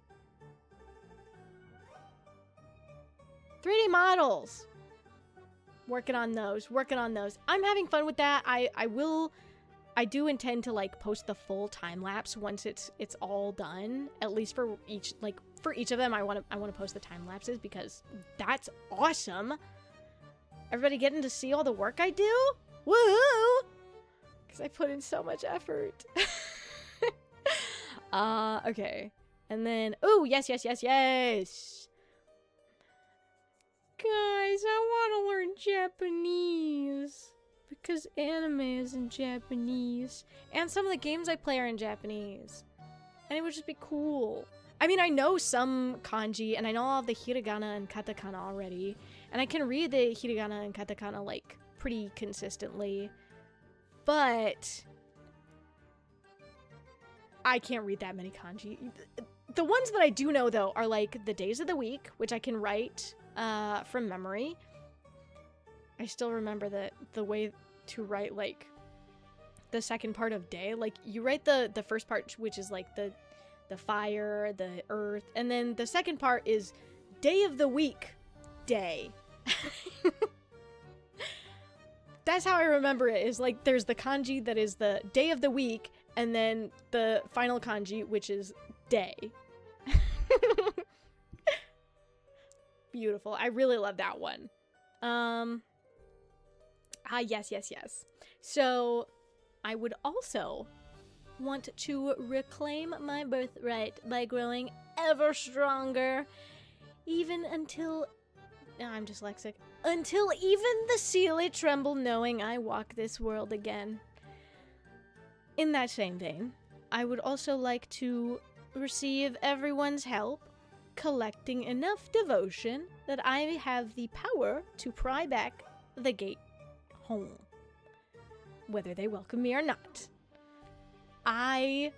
3D models. Working on those. I'm having fun with that. I do intend to like post the full time lapse once it's all done. At least for each of them, I want to post the time lapses because that's awesome. Everybody getting to see all the work I do? Woohoo! Because I put in so much effort. Okay. And then, oh, yes. Guys, I want to learn Japanese. Because anime is in Japanese. And some of the games I play are in Japanese. And it would just be cool. I mean, I know some kanji, and I know all of the hiragana and katakana already. And I can read the hiragana and katakana, like, pretty consistently. But I can't read that many kanji. The ones that I do know, though, are, like, the days of the week, which I can write from memory. I still remember the way to write, like, the second part of day. Like, you write the first part, which is, like, the fire, the earth, and then the second part is day of the week, day. That's how I remember it, is, like, there's the kanji that is the day of the week, and then the final kanji, which is day. Beautiful. I really love that one. Yes. So, I would also want to reclaim my birthright by growing ever stronger, even until... I'm dyslexic. Until even the Sealy tremble knowing I walk this world again. In that same vein, I would also like to receive everyone's help, collecting enough devotion that I have the power to pry back the gate home, whether they welcome me or not. I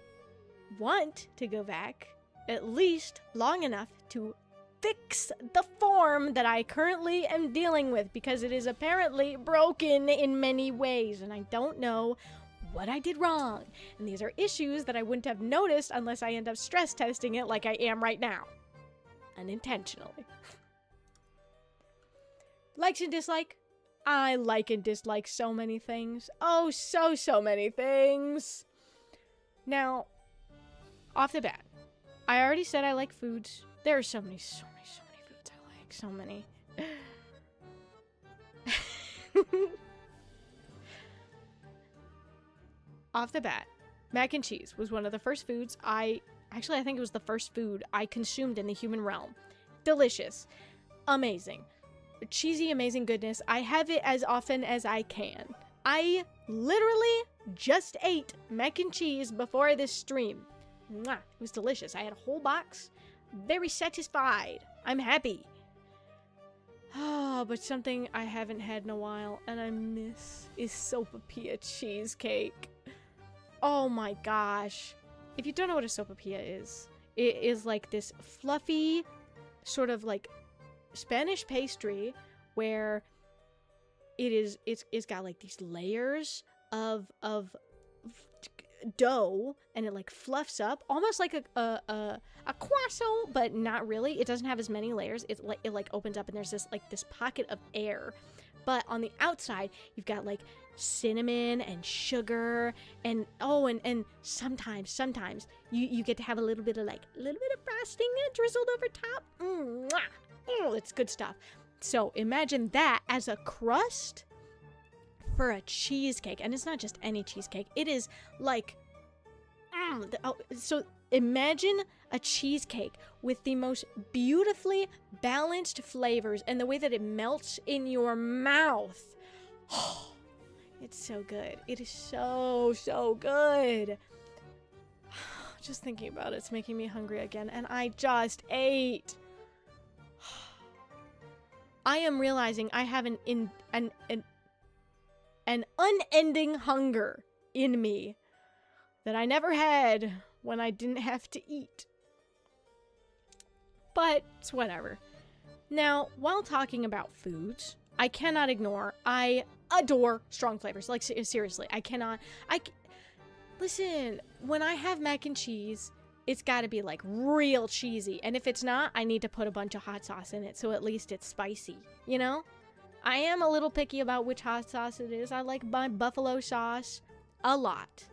want to go back at least long enough to fix the form that I currently am dealing with, because it is apparently broken in many ways, and I don't know what I did wrong. And these are issues that I wouldn't have noticed unless I end up stress testing it like I am right now. Unintentionally. Likes and dislike? I like and dislike so many things. Oh, so many things. Now, off the bat, I already said I like foods. There are so many foods I like. So many. Off the bat, mac and cheese was one of the first foods I think it was the first food I consumed in the human realm. Delicious. Amazing. Cheesy, amazing goodness. I have it as often as I can. I literally just ate mac and cheese before this stream. Mwah. It was delicious. I had a whole box. Very satisfied. I'm happy. Oh, but something I haven't had in a while and I miss is sopapilla cheesecake. Oh my gosh. If you don't know what a sopapilla is, it is like this fluffy sort of like Spanish pastry where it's got like these layers of dough, and it like fluffs up almost like a croissant, but not really. It doesn't have as many layers. It like opens up and there's this pocket of air, but on the outside you've got like cinnamon and sugar and and sometimes you get to have a little bit of frosting drizzled over top. Oh, it's good stuff. So imagine that as a crust for a cheesecake, and it's not just any cheesecake. It is like, so imagine a cheesecake with the most beautifully balanced flavors and the way that it melts in your mouth. It's so good. It is so, so good. Just thinking about it's making me hungry again, and I just ate. I am realizing I have an unending hunger in me that I never had when I didn't have to eat. But it's whatever. Now, while talking about foods, I cannot ignore, I adore strong flavors. Like, seriously, listen, when I have mac and cheese, it's got to be like real cheesy. And if it's not, I need to put a bunch of hot sauce in it, so at least it's spicy, you know? I am a little picky about which hot sauce it is. I like my buffalo sauce a lot.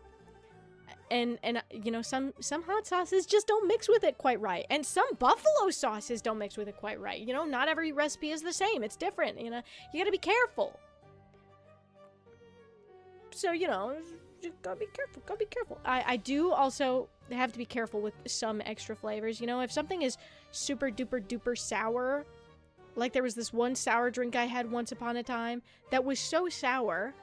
And you know, some hot sauces just don't mix with it quite right. And some buffalo sauces don't mix with it quite right. You know, not every recipe is the same. It's different, you know? You gotta be careful. So, you know, you gotta be careful. I do also have to be careful with some extra flavors. You know, if something is super duper duper sour, like there was this one sour drink I had once upon a time that was so sour,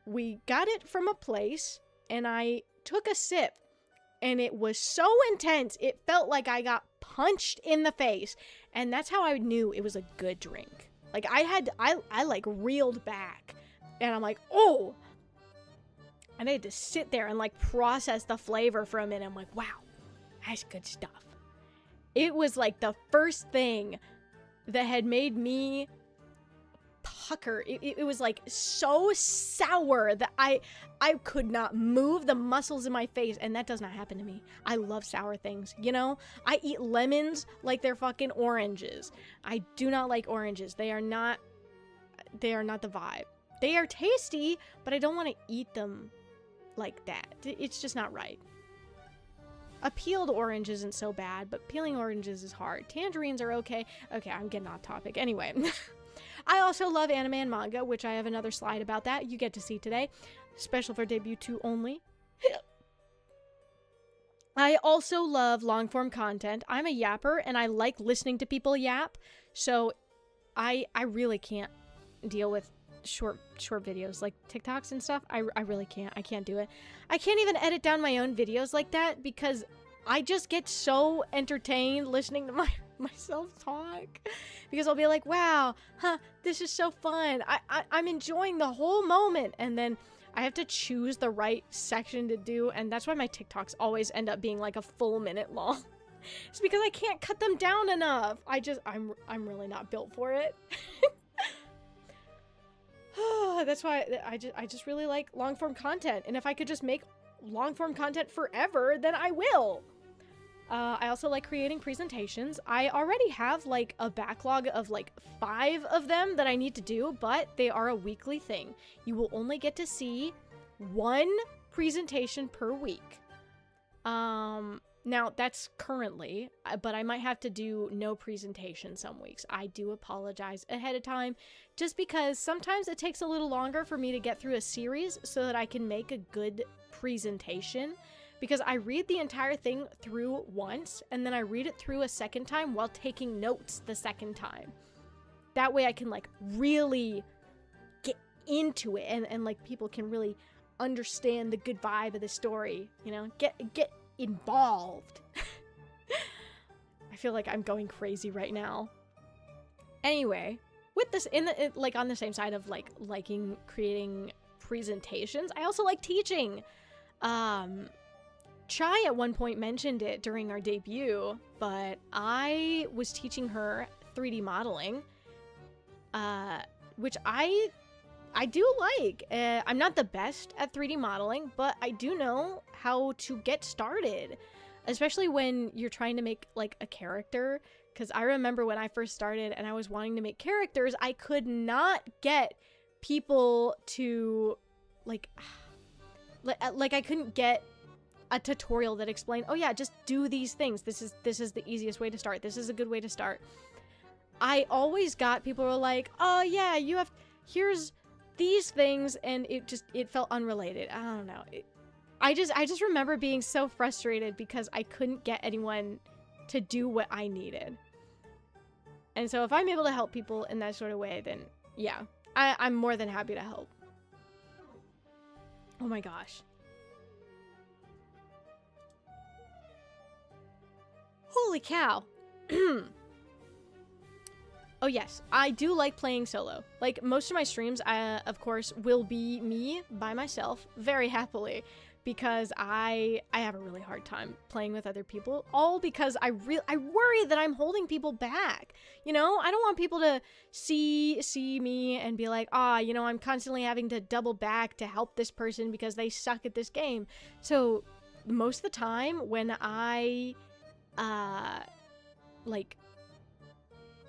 we got it from a place, and I took a sip, and it was so intense, it felt like I got punched in the face, and that's how I knew it was a good drink. Like, I like reeled back, and I'm like, oh! And I had to sit there and like process the flavor for a minute. I'm like, wow, that's good stuff. It was like the first thing that had made me pucker. It was like so sour that I could not move the muscles in my face, and that does not happen to me. I love sour things, you know? I eat lemons like they're fucking oranges. I do not like oranges. They are not the vibe. They are tasty, but I don't want to eat them like that. It's just not right. A peeled orange isn't so bad, but peeling oranges is hard. Tangerines are okay. Okay, I'm getting off topic. Anyway, I also love anime and manga, which I have another slide about that you get to see today. Special for debut 2 only. I also love long-form content. I'm a yapper, and I like listening to people yap, so I really can't deal with short videos like TikToks and stuff. I really can't. I can't do it. I can't even edit down my own videos like that because I just get so entertained listening to myself talk, because I'll be like, wow, this is so fun. I'm enjoying the whole moment, and then I have to choose the right section to do, and that's why my TikToks always end up being like a full minute long. It's because I can't cut them down enough. I'm really not built for it. That's why I just really like long-form content, and if I could just make long-form content forever, then I will. I also like creating presentations. I already have like a backlog of like 5 of them that I need to do, but they are a weekly thing. You will only get to see 1 presentation per week. Now that's currently, but I might have to do no presentation some weeks. I do apologize ahead of time, just because sometimes it takes a little longer for me to get through a series so that I can make a good presentation, because I read the entire thing through once, and then I read it through a second time while taking notes the second time. That way I can like really get into it, and like people can really understand the good vibe of the story, you know, get involved. I feel like I'm going crazy right now. Anyway, with this like on the same side of like liking creating presentations, I also like teaching. Chai at one point mentioned it during our debut, but I was teaching her 3D modeling, which I do like. I'm not the best at 3D modeling, but I do know how to get started, especially when you're trying to make like a character. Because I remember when I first started and I was wanting to make characters, I could not get people to like I couldn't get a tutorial that explained, oh yeah, just do these things. This is the easiest way to start. This is a good way to start. I always got people who were like, oh yeah, here's these things, and it felt unrelated. I don't know. I just remember being so frustrated because I couldn't get anyone to do what I needed. And so if I'm able to help people in that sort of way, then yeah, I'm more than happy to help. Oh my gosh. Holy cow. Oh yes, I do like playing solo. Like, most of my streams, of course, will be me by myself, very happily, because I have a really hard time playing with other people, all because I worry that I'm holding people back. You know, I don't want people to see me and be like, you know, I'm constantly having to double back to help this person because they suck at this game. So most of the time when I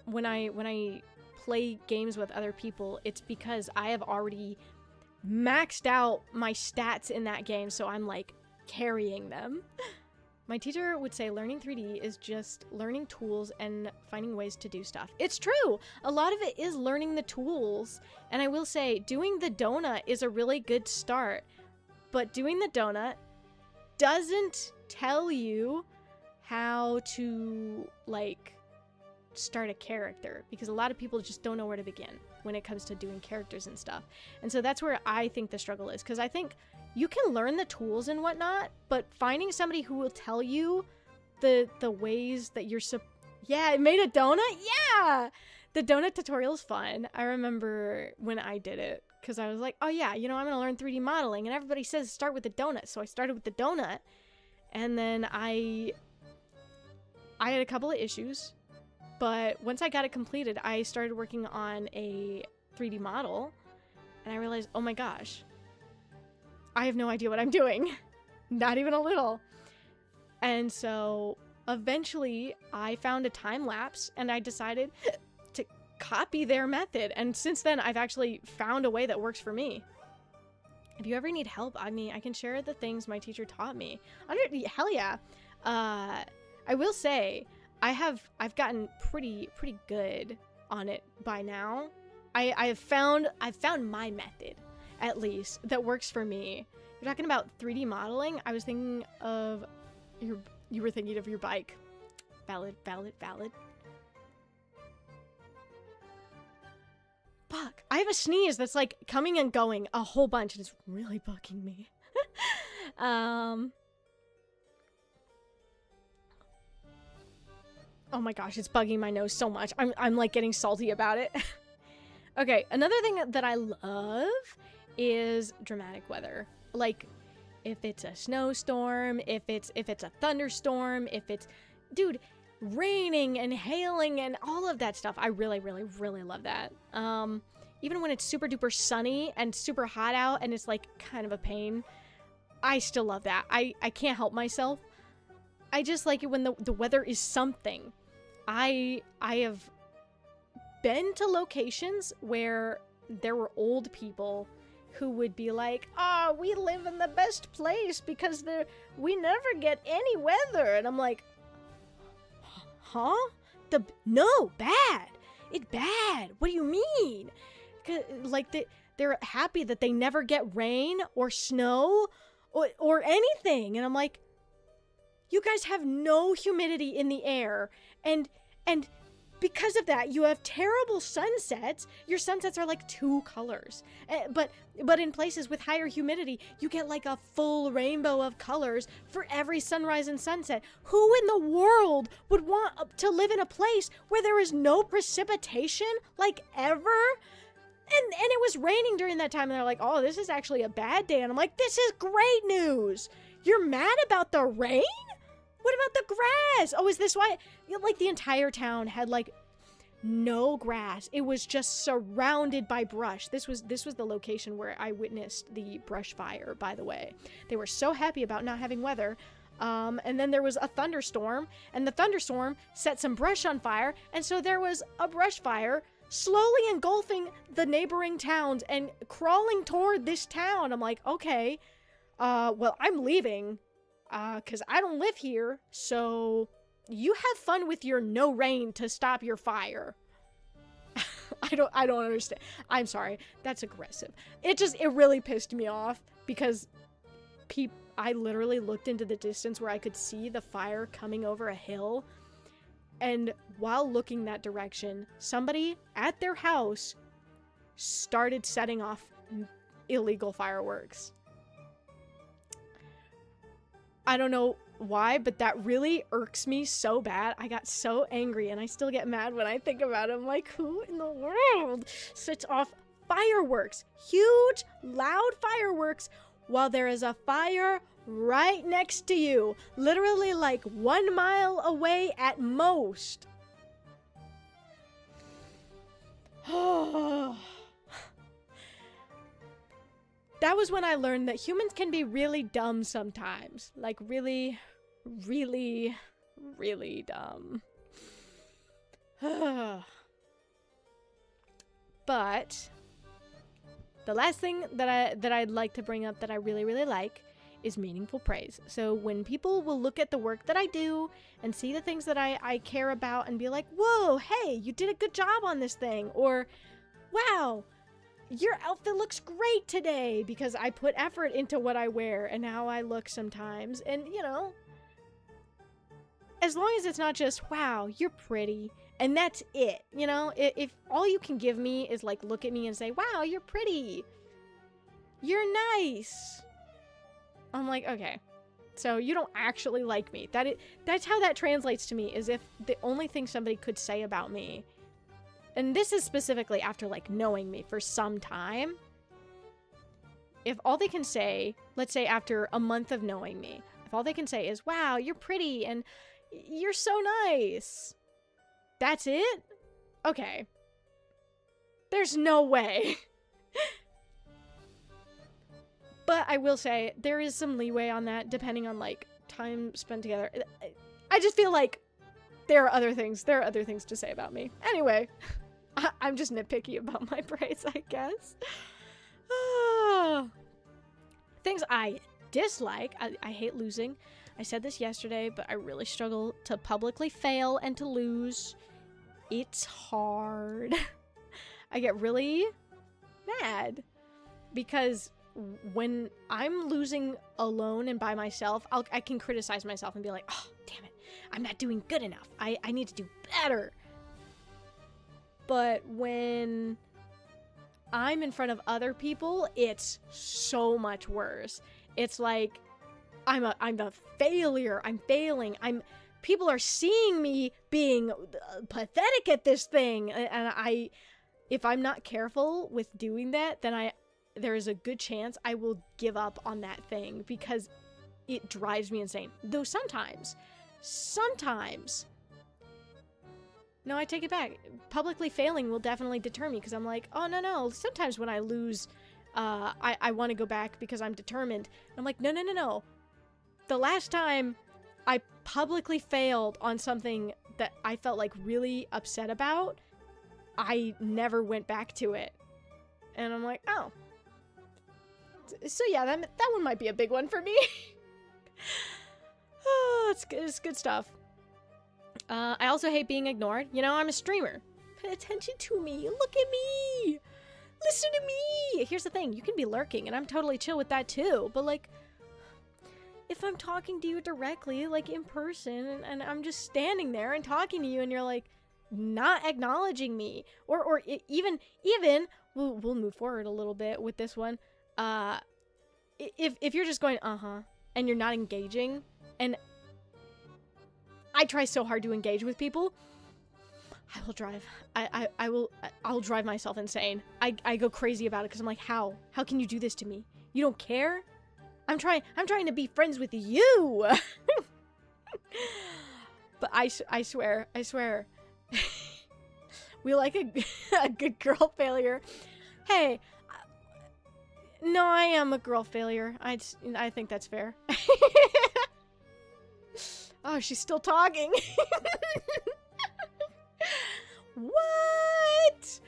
when I play games with other people, it's because I have already maxed out my stats in that game, so I'm like carrying them. My teacher would say learning 3D is just learning tools and finding ways to do stuff. It's true. A lot of it is learning the tools, and I will say doing the donut is a really good start, but doing the donut doesn't tell you how to, like, start a character, because a lot of people just don't know where to begin when it comes to doing characters and stuff. And so that's where I think the struggle is, because I think you can learn the tools and whatnot, but finding somebody who will tell you the ways that you're yeah, I made a donut. Yeah, the donut tutorial is fun. I remember when I did it, because I was like, oh yeah, you know, I'm gonna learn 3D modeling, and everybody says start with the donut, so I started with the donut, and then I had a couple of issues. But once I got it completed, I started working on a 3D model, and I realized, oh my gosh, I have no idea what I'm doing. Not even a little. And so eventually I found a time lapse, and I decided to copy their method. And since then, I've actually found a way that works for me. If you ever need help, Agni, I can share the things my teacher taught me. Hell yeah. I will say, I've gotten pretty good on it by now. I've found my method, at least, that works for me. You're talking about 3D modeling. I was thinking of you were thinking of your bike. Valid. Fuck. I have a sneeze that's like coming and going a whole bunch, and it's really bugging me. Oh my gosh, it's bugging my nose so much. I'm like getting salty about it. Okay, another thing that I love is dramatic weather. Like, if it's a snowstorm, if it's a thunderstorm, if it's, dude, raining and hailing and all of that stuff. I really love that. Even when it's super duper sunny and super hot out and it's like kind of a pain, I still love that. I can't help myself. I just like it when the weather is something. I have been to locations where there were old people who would be like, oh, we live in the best place because we never get any weather. And I'm like, huh? No, bad. It's bad. What do you mean? Like, they're happy that they never get rain or snow or anything. And I'm like, you guys have no humidity in the air, and because of that, you have terrible sunsets. Your sunsets are like 2 colors. But in places with higher humidity, you get like a full rainbow of colors for every sunrise and sunset. Who in the world would want to live in a place where there is no precipitation, like, ever? And it was raining during that time, and they're like, oh, this is actually a bad day. And I'm like, this is great news. You're mad about the rain? What about the grass? Oh, is this why? Like, the entire town had, like, no grass. It was just surrounded by brush. This was the location where I witnessed the brush fire, by the way. They were so happy about not having weather. And then there was a thunderstorm, and the thunderstorm set some brush on fire, and so there was a brush fire slowly engulfing the neighboring towns and crawling toward this town. I'm like, okay, well, I'm leaving. Because I don't live here, so you have fun with your no rain to stop your fire. I don't understand. I'm sorry. That's aggressive. It really pissed me off because I literally looked into the distance where I could see the fire coming over a hill, and while looking that direction, somebody at their house started setting off illegal fireworks. I don't know why, but that really irks me so bad. I got so angry, and I still get mad when I think about it. I'm like, who in the world sets off fireworks, huge, loud fireworks, while there is a fire right next to you, literally like 1 mile away at most? That was when I learned that humans can be really dumb sometimes. Like, really, really, really dumb. But the last thing that I'd like to bring up that I really, really like is meaningful praise. So when people will look at the work that I do and see the things that I care about and be like, whoa, hey, you did a good job on this thing. Or, wow, your outfit looks great today, because I put effort into what I wear and how I look sometimes. And, you know, as long as it's not just, wow, you're pretty, and that's it, you know? If all you can give me is, like, look at me and say, wow, you're pretty, you're nice, I'm like, okay, so you don't actually like me. That's how that translates to me, is if the only thing somebody could say about me, and this is specifically after, like, knowing me for some time, if all they can say, let's say after a month of knowing me, if all they can say is, wow, you're pretty and you're so nice, that's it? Okay. There's no way. But I will say, there is some leeway on that, depending on, like, time spent together. I just feel like there are other things to say about me. Anyway, I'm just nitpicky about my praise, I guess. Things I dislike. I hate losing. I said this yesterday, but I really struggle to publicly fail and to lose. It's hard. I get really mad because when I'm losing alone and by myself, I can criticize myself and be like, oh, damn it, I'm not doing good enough. I need to do better. But when I'm in front of other people, it's so much worse. It's like I'm a failure. I'm failing. People are seeing me being pathetic at this thing, and if I'm not careful with doing that, then there is a good chance I will give up on that thing because it drives me insane. Though sometimes, no, I take it back. Publicly failing will definitely deter me because I'm like, oh, no. Sometimes when I lose, I want to go back because I'm determined. I'm like, no. The last time I publicly failed on something that I felt like really upset about, I never went back to it. And I'm like, oh. So yeah, that one might be a big one for me. Oh, it's good stuff. I also hate being ignored. You know, I'm a streamer. Pay attention to me. Look at me. Listen to me. Here's the thing. You can be lurking, and I'm totally chill with that too. But, like, if I'm talking to you directly, like, in person, and I'm just standing there and talking to you, and you're, like, not acknowledging me, or even, we'll move forward a little bit with this one. If you're just going, and you're not engaging, and I try so hard to engage with people, I will drive. I'll drive myself insane. I go crazy about it because I'm like, how can you do this to me? You don't care? I'm trying to be friends with you. But I swear, we like a good girl failure. Hey, no, I am a girl failure. I think that's fair. Oh, she's still talking. What?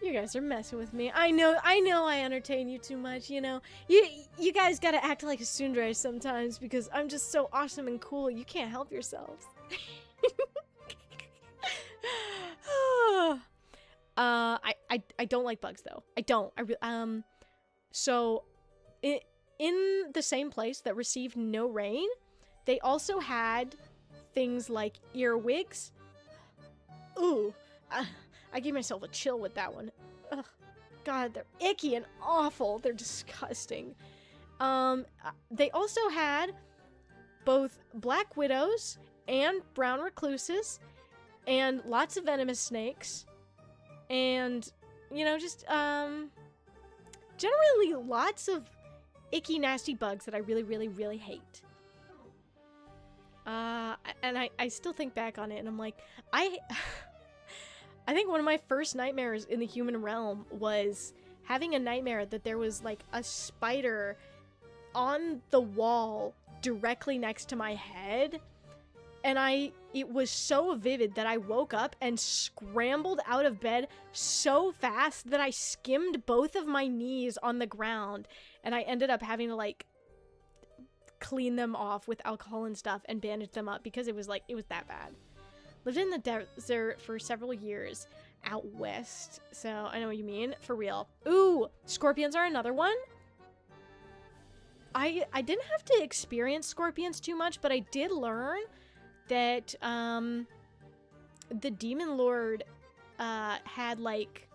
You guys are messing with me. I know I entertain you too much, you know. You guys gotta act like a tsundere sometimes because I'm just so awesome and cool. You can't help yourselves. I don't like bugs though. I don't. So in the same place that received no rain, they also had things like earwigs. Ooh, I gave myself a chill with that one. Ugh, God, they're icky and awful. They're disgusting. They also had both black widows and brown recluses and lots of venomous snakes and, you know, just, generally lots of icky, nasty bugs that I really, really, really hate. And I still think back on it and I'm like, I think one of my first nightmares in the human realm was having a nightmare that there was like a spider on the wall directly next to my head. And it was so vivid that I woke up and scrambled out of bed so fast that I skimmed both of my knees on the ground. And I ended up having to like clean them off with alcohol and stuff and bandage them up because it was that bad. Lived in the desert for several years out west. So I know what you mean. For real. Ooh, scorpions are another one. I didn't have to experience scorpions too much, but I did learn that the demon lord had like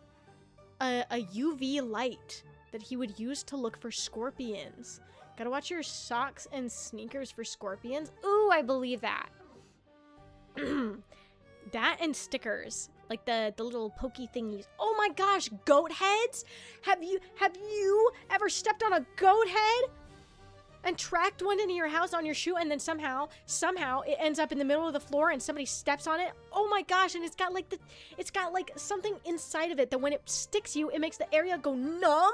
a UV light that he would use to look for scorpions. Gotta watch your socks and sneakers for scorpions. Ooh, I believe that. That and stickers, like the little pokey thingies. Oh my gosh, goat heads? Have you ever stepped on a goat head and tracked one into your house on your shoe, and then somehow it ends up in the middle of the floor and somebody steps on it? Oh my gosh, and it's got like something inside of it that when it sticks you, it makes the area go numb.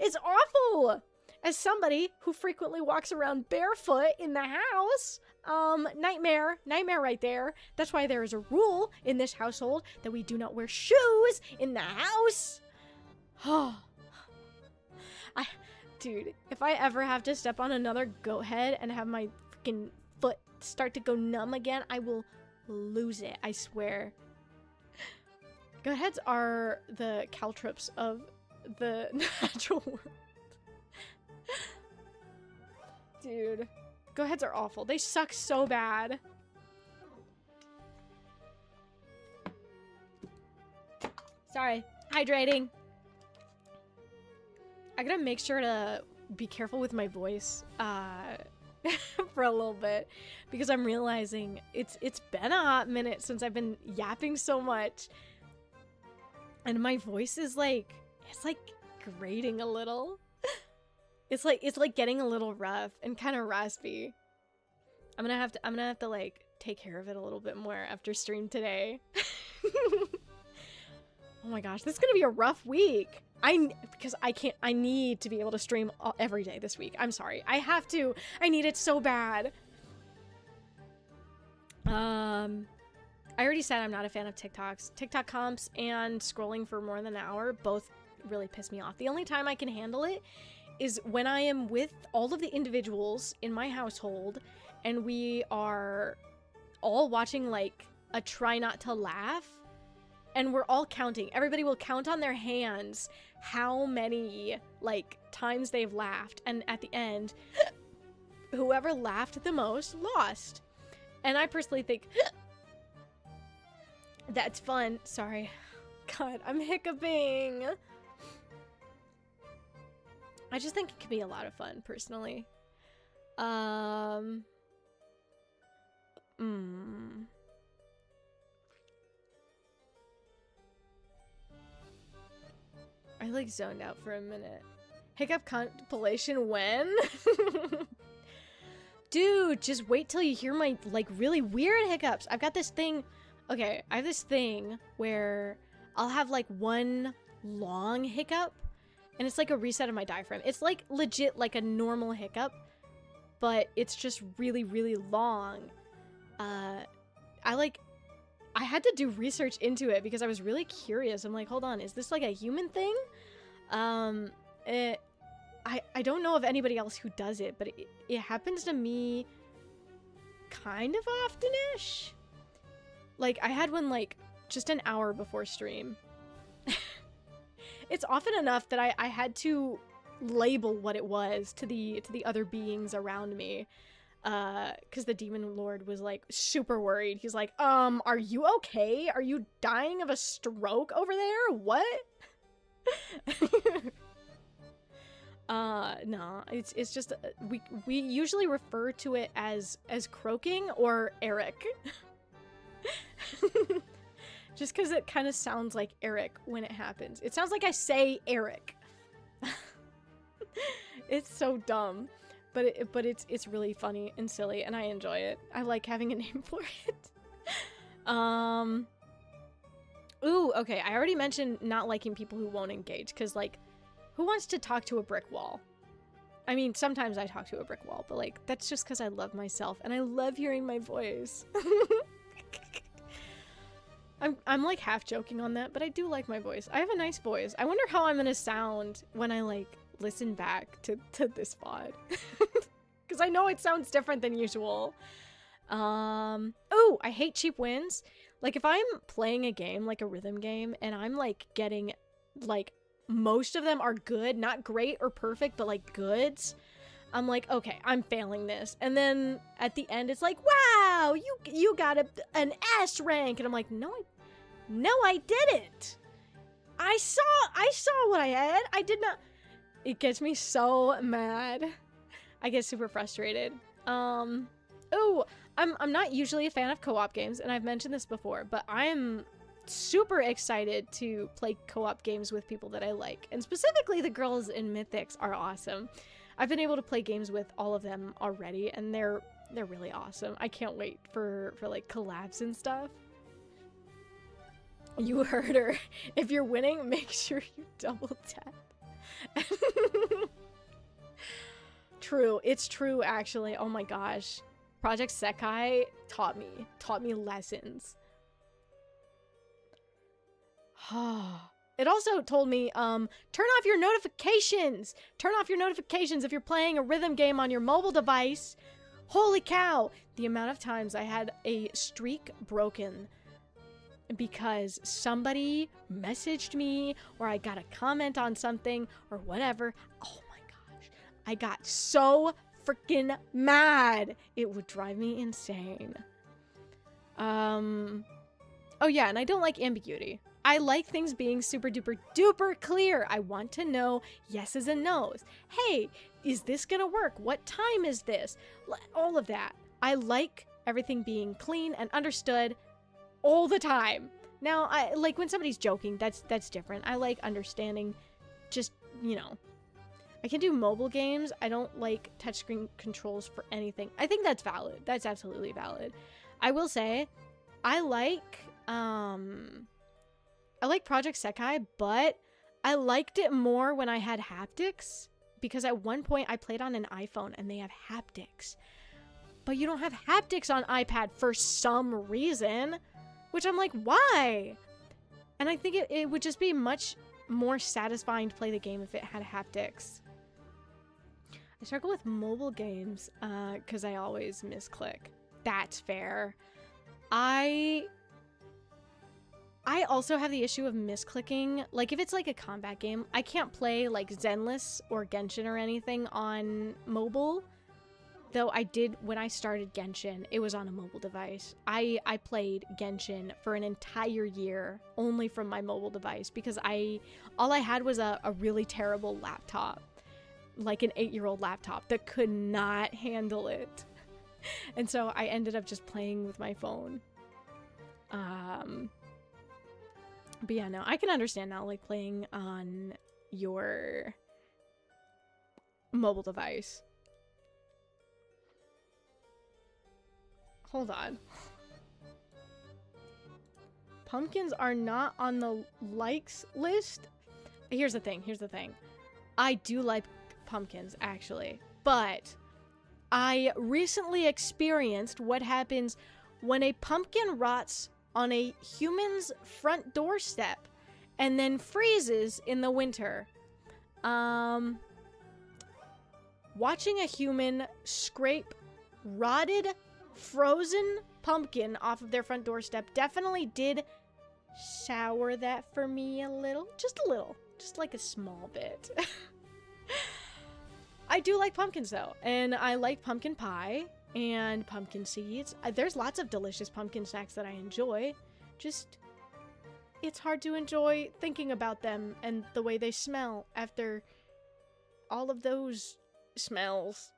It's awful. As somebody who frequently walks around barefoot in the house, nightmare right there. That's why there is a rule in this household that we do not wear shoes in the house. Dude, if I ever have to step on another goat head and have my freaking foot start to go numb again, I will lose it, I swear. Goat heads are the caltrops of the natural world. Dude, goat heads are awful. They suck so bad. Sorry, hydrating. I gotta make sure to be careful with my voice for a little bit because I'm realizing it's been a hot minute since I've been yapping so much, and my voice is like, it's like grating a little. It's like getting a little rough and kind of raspy. I'm gonna have to like take care of it a little bit more after stream today. Oh my gosh, this is gonna be a rough week. Because I need to be able to stream every day this week. I'm sorry. I have to. I need it so bad. I already said I'm not a fan of TikToks. TikTok comps and scrolling for more than an hour both really piss me off. The only time I can handle it is when I am with all of the individuals in my household and we are all watching like a try not to laugh. And we're all counting. Everybody will count on their hands how many, like, times they've laughed. And at the end, whoever laughed the most lost. And I personally think that's fun. Sorry. God, I'm hiccuping. I just think it could be a lot of fun, personally. I like zoned out for a minute. Hiccup compilation when? Dude, just wait till you hear my like really weird hiccups. I've got this thing. Okay, I have this thing where I'll have like one long hiccup and it's like a reset of my diaphragm. It's like legit like a normal hiccup, but it's just really, really long. I had to do research into it because I was really curious. I'm like, hold on, is this like a human thing? I don't know of anybody else who does it, but it happens to me kind of often-ish. Like, I had one like just an hour before stream. It's often enough that I had to label what it was to the other beings around me. Because the demon lord was like super worried. He's like, are you okay? Are you dying of a stroke over there? What? No, it's just we usually refer to it as croaking or Eric. Just because it kind of sounds like Eric when it happens. It sounds like I say Eric. It's so dumb, but it's really funny and silly, and I enjoy it. I like having a name for it. Ooh, okay. I already mentioned not liking people who won't engage, because like, who wants to talk to a brick wall? I mean, sometimes I talk to a brick wall, but like, that's just because I love myself and I love hearing my voice. I'm like half joking on that, but I do like my voice. I have a nice voice. I wonder how I'm gonna sound when I like listen back to this VOD. Because I know it sounds different than usual. Oh, I hate cheap wins. Like if I'm playing a game, like a rhythm game, and I'm like getting like most of them are good, not great or perfect, but like goods. I'm like, okay, I'm failing this. And then at the end, it's like, wow, you got an S rank. And I'm like, no, I didn't. I saw what I had. I did not. It gets me so mad. I get super frustrated. Oh, I'm not usually a fan of co-op games, and I've mentioned this before, but I'm super excited to play co-op games with people that I like. And specifically, the girls in Mythics are awesome. I've been able to play games with all of them already, and they're really awesome. I can't wait for like collabs and stuff. You heard her. If you're winning, make sure you double tap. True. It's true, actually. Oh my gosh. Project Sekai taught me lessons. It also told me, turn off your notifications. Turn off your notifications if you're playing a rhythm game on your mobile device. Holy cow. The amount of times I had a streak broken because somebody messaged me or I got a comment on something or whatever. Oh my gosh. I got so freaking mad. It would drive me insane. Oh yeah, and I don't like ambiguity. I like things being super duper duper clear. I want to know yeses and nos. Hey, is this gonna work? What time is this? All of that. I like everything being clean and understood all the time. Now, I like when somebody's joking, that's different. I like understanding, just, you know. I can do mobile games. I don't like touchscreen controls for anything. I think that's valid. That's absolutely valid. I will say, I like Project Sekai, but I liked it more when I had haptics, because at one point I played on an iPhone and they have haptics. But you don't have haptics on iPad for some reason, which I'm like, why? And I think it would just be much more satisfying to play the game if it had haptics. I struggle with mobile games because I always misclick. That's fair. I also have the issue of misclicking. Like if it's like a combat game, I can't play like Zenless or Genshin or anything on mobile. Though I did, when I started Genshin, it was on a mobile device. I played Genshin for an entire year only from my mobile device because all I had was a really terrible laptop. Like an 8-year-old laptop that could not handle it. And so I ended up just playing with my phone. But yeah, no, I can understand now, like playing on your mobile device. Hold on. Pumpkins are not on the likes list. Here's the thing. I do like pumpkins, actually. But I recently experienced what happens when a pumpkin rots on a human's front doorstep and then freezes in the winter. Watching a human scrape rotted, frozen pumpkin off of their front doorstep definitely did sour that for me a little. Just a little. Just like a small bit. I do like pumpkins though, and I like pumpkin pie and pumpkin seeds. There's lots of delicious pumpkin snacks that I enjoy. Just, it's hard to enjoy thinking about them and the way they smell after all of those smells.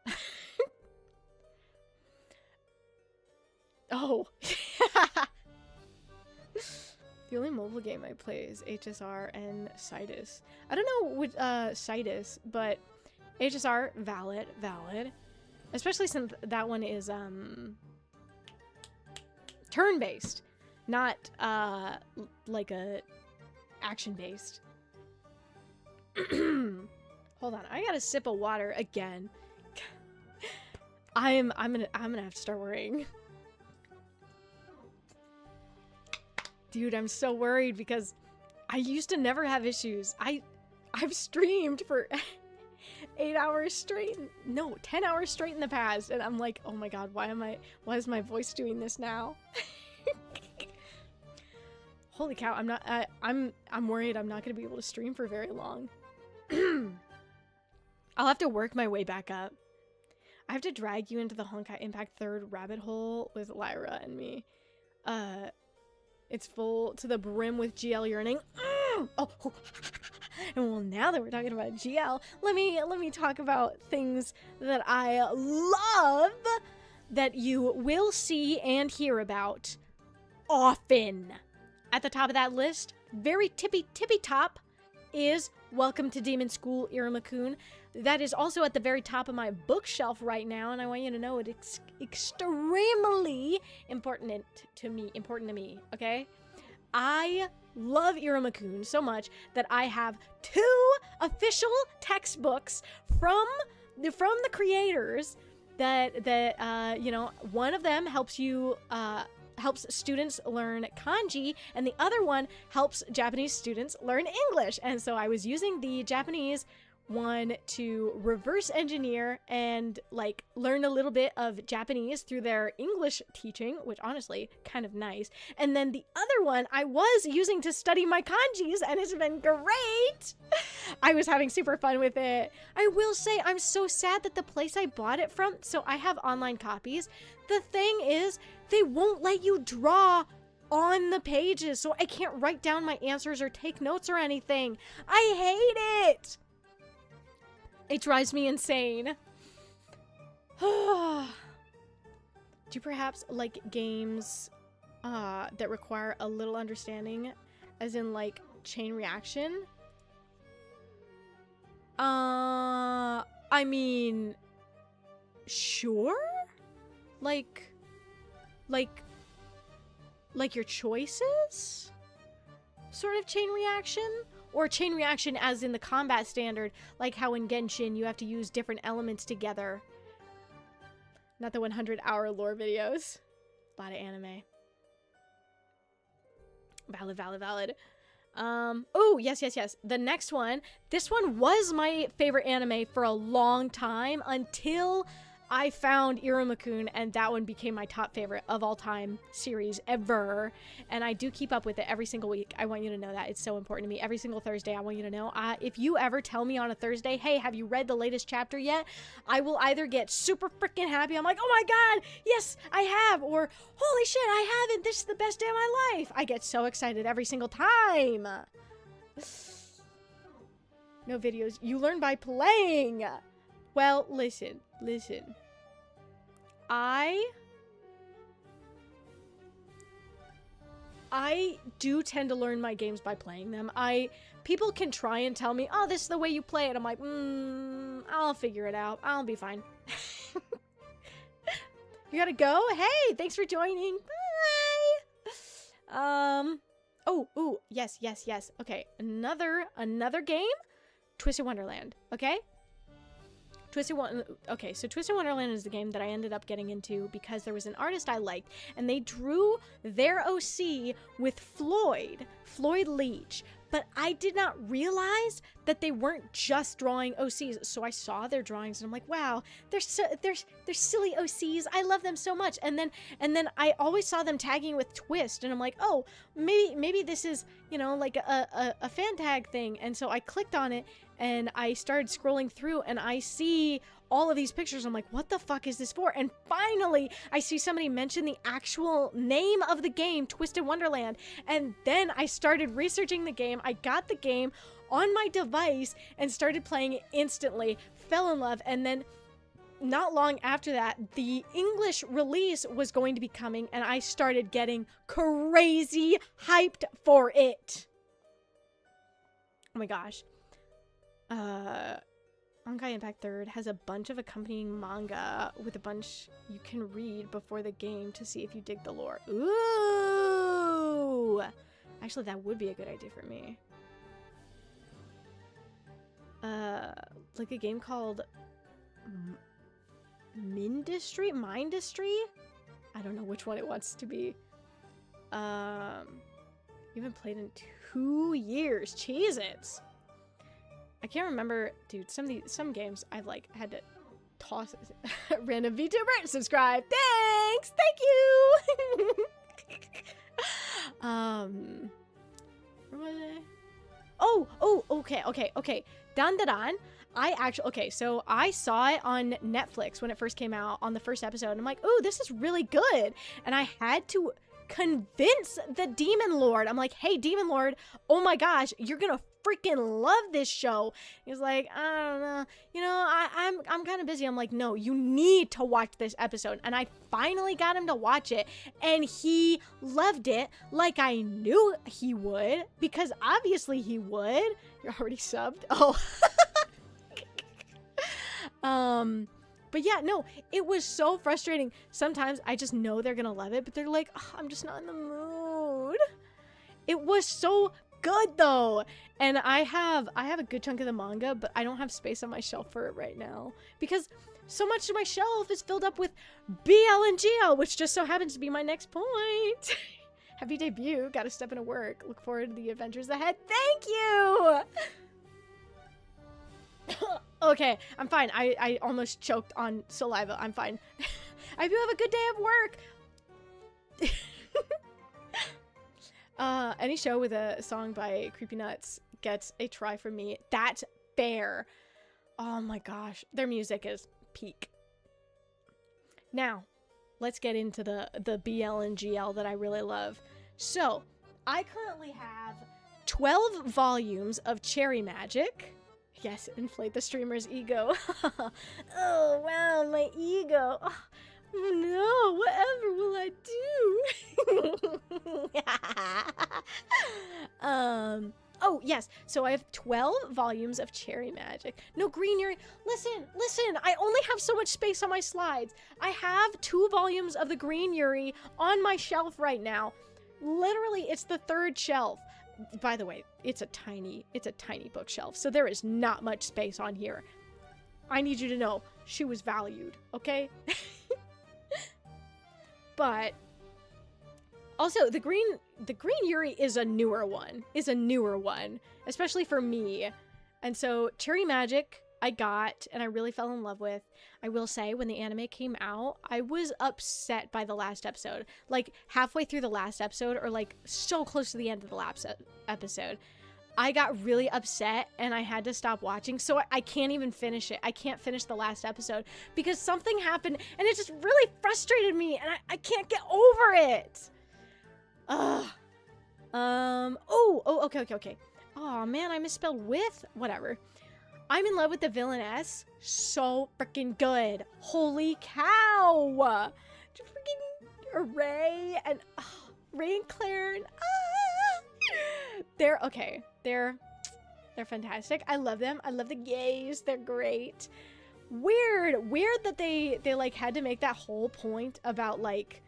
Oh. The only mobile game I play is HSR and Citus. I don't know which Citus, but HSR, valid. Especially since that one is turn-based, not like a action-based. Hold on, I got a sip of water again. I'm gonna have to start worrying. Dude, I'm so worried because I used to never have issues. I've streamed for 8 hours straight. No, 10 hours straight in the past, and I'm like, oh my god, why is my voice doing this now? Holy cow, I'm worried I'm not gonna be able to stream for very long. I'll have to work my way back up. I have to drag you into the Honkai Impact 3rd rabbit hole with Lyra and me. It's full to the brim with GL yearning. Oh. And well, now that we're talking about GL, let me talk about things that I love that you will see and hear about often. At the top of that list, very tippy top, is Welcome to Demon School, Iruma-kun. That is also at the very top of my bookshelf right now, and I want you to know it's extremely important to me, okay? I love Iruma-kun so much that I have 2 official textbooks from the creators that you know, one of them helps students learn kanji, and the other one helps Japanese students learn English. And so I was using the Japanese one to reverse engineer and like learn a little bit of Japanese through their English teaching, which honestly kind of nice. And then the other one I was using to study my kanjis, and it's been great. I was having super fun with it. I will say I'm so sad that the place I bought it from, so I have online copies. The thing is, they won't let you draw on the pages, so I can't write down my answers or take notes or anything. I hate it. It drives me insane. Do you perhaps like games that require a little understanding, as in like chain reaction? I mean, sure. Like your choices? Sort of chain reaction? Or chain reaction as in the combat standard, like how in Genshin you have to use different elements together. Not the 100-hour lore videos. A lot of anime. Valid. Oh, yes. The next one. This one was my favorite anime for a long time until I found Iruma-kun, and that one became my top favorite of all time series ever. And I do keep up with it every single week. I want you to know that. It's so important to me. Every single Thursday, I want you to know. If you ever tell me on a Thursday, hey, have you read the latest chapter yet? I will either get super freaking happy. I'm like, oh my god, yes, I have. Or, holy shit, I haven't. This is the best day of my life. I get so excited every single time. No videos. You learn by playing. Well, listen. I do tend to learn my games by playing them. People can try and tell me, oh, this is the way you play it. I'm like, I'll figure it out. I'll be fine. You gotta go? Hey, thanks for joining. Bye. Oh, yes. Okay, another game. Twisted Wonderland, okay? So Twisted Wonderland is the game that I ended up getting into because there was an artist I liked, and they drew their OC with Floyd Leach. But I did not realize that they weren't just drawing OCs. So I saw their drawings and I'm like, wow, they're silly OCs. I love them so much. And then I always saw them tagging with Twist, and I'm like, oh, maybe this is, you know, like a fan tag thing. And so I clicked on it and I started scrolling through, and I see all of these pictures. I'm like, what the fuck is this for? And finally, I see somebody mention the actual name of the game, Twisted Wonderland. And then I started researching the game. I got the game on my device and started playing it instantly, fell in love, and then not long after that, the English release was going to be coming, and I started getting crazy hyped for it. Oh my gosh. Honkai Impact 3rd has a bunch of accompanying manga with a bunch you can read before the game to see if you dig the lore. Ooh! Actually, that would be a good idea for me. Like a game called Mindustry? Mindustry? I don't know which one it wants to be. You haven't played in 2 years. Cheez-Its. I can't remember, dude. Some games I've like had to toss. Random VTuber, subscribe. Thanks, thank you. Where was I? Oh, okay. Dan. So I saw it on Netflix when it first came out on the first episode. And I'm like, oh, this is really good. And I had to convince the Demon Lord. I'm like, hey, Demon Lord, oh my gosh, you're gonna freaking love this show. He's like, I don't know, you know, I'm kind of busy. I'm like, no, you need to watch this episode. And I finally got him to watch it, and he loved it like I knew he would, because obviously he would. You're already subbed. Oh. But yeah, no, it was so frustrating. Sometimes I just know they're gonna love it, but they're like, oh, I'm just not in the mood. It was so good though. And I have a good chunk of the manga, but I don't have space on my shelf for it right now because so much of my shelf is filled up with BL and GL, which just so happens to be my next point. Happy debut. Gotta step into work. Look forward to the adventures ahead. Thank you. Okay, I'm fine. I almost choked on saliva. I'm fine. I hope you have a good day of work. Any show with a song by Creepy Nuts gets a try from me. That's fair. Oh my gosh. Their music is peak. Now, let's get into the BL and GL that I really love. So, I currently have 12 volumes of Cherry Magic. Yes, inflate the streamer's ego. Oh, wow, my ego. Oh, no, whatever will I do? Oh, yes, so I have 12 volumes of Cherry Magic. No, Green Yuri. Listen, I only have so much space on my slides. I have 2 volumes of the Green Yuri on my shelf right now. Literally, it's the 3rd shelf. By the way, it's a tiny bookshelf, so there is not much space on here. I need you to know she was valued, okay? But also the green Yuri is a newer one, especially for me. And so Cherry Magic I got and I really fell in love with. I will say, when the anime came out, I was upset by the last episode. Like, halfway through the last episode, or like so close to the end of the last episode, I got really upset and I had to stop watching. So I can't even finish it. I can't finish the last episode because something happened and it just really frustrated me and I can't get over it. Okay. Oh man, I misspelled with. Whatever. I'm in love with the villainess. So freaking good. Holy cow. Freaking Ray and Claire and they're fantastic. I love them. I love the gays. They're great. Weird that they like had to make that whole point about like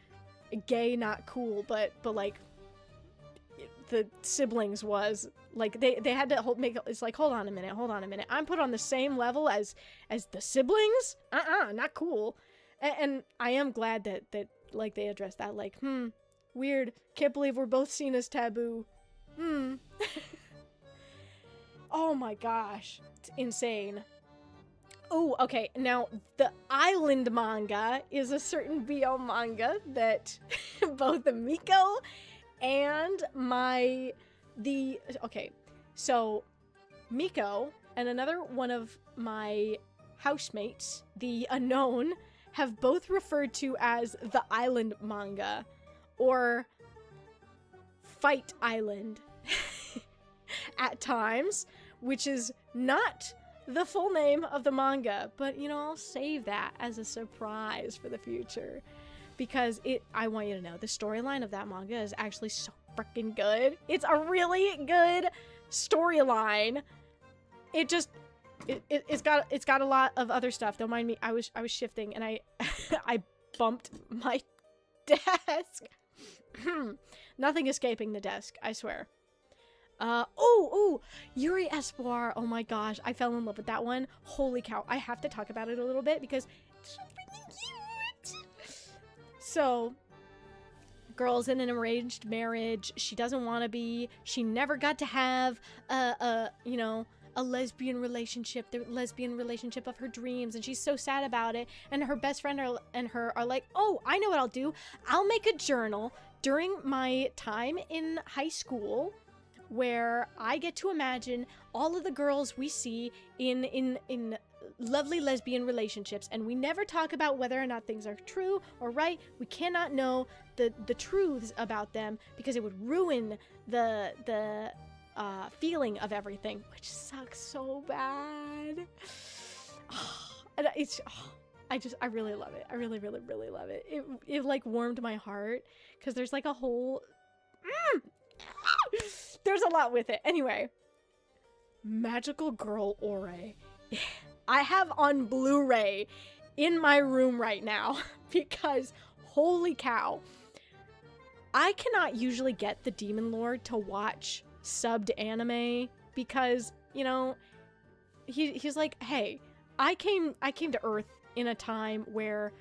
gay not cool, but like the siblings was like they had to make it's like hold on a minute, I'm put on the same level as the siblings. Not cool. And I am glad that like they addressed that, like weird, can't believe we're both seen as taboo. Oh my gosh, it's insane. Oh, okay, now the Island manga is a certain BL manga that both the Miko and okay, so Miko and another one of my housemates, the unknown, have both referred to as the Island manga or Fight Island at times, which is not the full name of the manga, but you know, I'll save that as a surprise for the future because I want you to know the storyline of that manga is actually so freaking good. It's a really good storyline. It's got a lot of other stuff. Don't mind me. I was shifting and I I bumped my desk. Nothing escaping the desk, I swear. Yuri Espoir. Oh my gosh, I fell in love with that one. Holy cow. I have to talk about it a little bit because it's so freaking cute. So, girl's in an arranged marriage. She doesn't want to be. She never got to have a lesbian relationship, the lesbian relationship of her dreams, and she's so sad about it. And her best friend and her are like, oh, I know what I'll do. I'll make a journal during my time in high school where I get to imagine all of the girls we see in lovely lesbian relationships, and we never talk about whether or not things are true or right. We cannot know the truths about them because it would ruin the feeling of everything, which sucks so bad. I really love it. I really, really, really love it. It like warmed my heart because there's like a whole there's a lot with it. Anyway, Magical Girl Ore. I have on Blu-ray in my room right now because holy cow. I cannot usually get the Demon Lord to watch subbed anime because, you know, he's like, hey, I came to Earth in a time where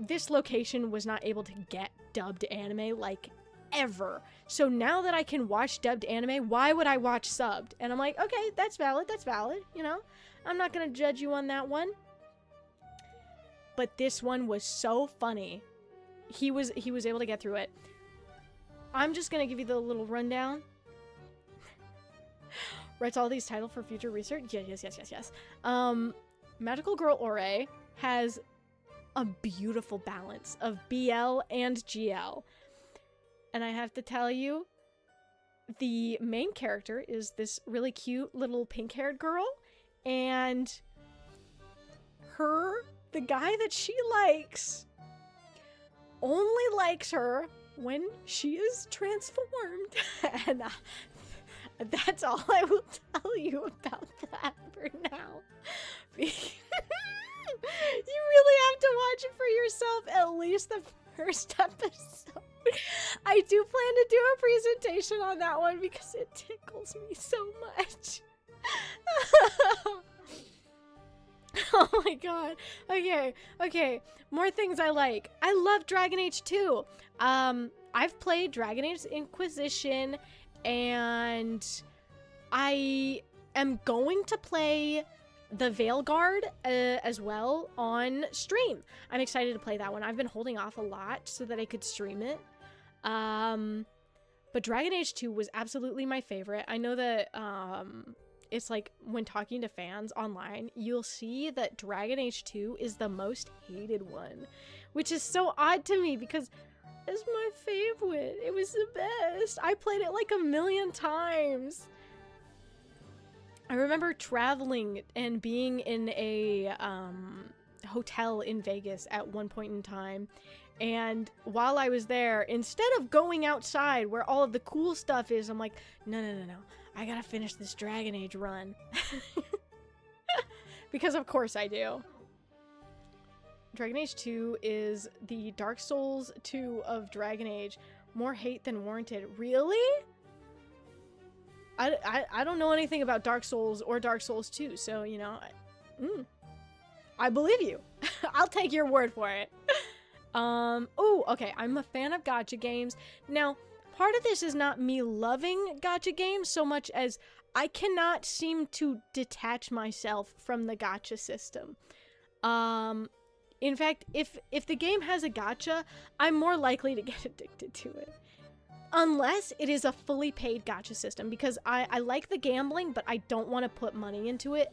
this location was not able to get dubbed anime like ever. So now that I can watch dubbed anime, why would I watch subbed? And I'm like, okay, that's valid, you know? I'm not gonna judge you on that one. But this one was so funny. He was able to get through it. I'm just gonna give you the little rundown. Writes all these titles for future research. Yes. Magical Girl Ore has a beautiful balance of BL and GL. And I have to tell you, the main character is this really cute little pink-haired girl, and the guy that she likes, only likes her when she is transformed. And that's all I will tell you about that for now. You really have to watch it for yourself, at least the first episode. I do plan to do a presentation on that one because it tickles me so much. Oh my god. Okay. More things I like. I love Dragon Age 2. I've played Dragon Age Inquisition, and I am going to play the Veilguard as well on stream. I'm excited to play that one. I've been holding off a lot so that I could stream it. But Dragon Age 2 was absolutely my favorite. I know that it's like when talking to fans online, you'll see that Dragon Age 2 is the most hated one, which is so odd to me because it's my favorite. It was the best. I played it like a million times. I remember traveling and being in a hotel in Vegas at one point in time, and while I was there, instead of going outside where all of the cool stuff is, I'm like, no, I gotta finish this Dragon Age run. Because of course I do. Dragon Age 2 is the Dark Souls 2 of Dragon Age. More hate than warranted. Really? I don't know anything about Dark Souls or Dark Souls 2, so, you know, I believe you. I'll take your word for it. Okay, I'm a fan of gacha games. Now, part of this is not me loving gacha games so much as I cannot seem to detach myself from the gacha system. In fact, if the game has a gacha, I'm more likely to get addicted to it. Unless it is a fully paid gacha system, because I like the gambling, but I don't want to put money into it.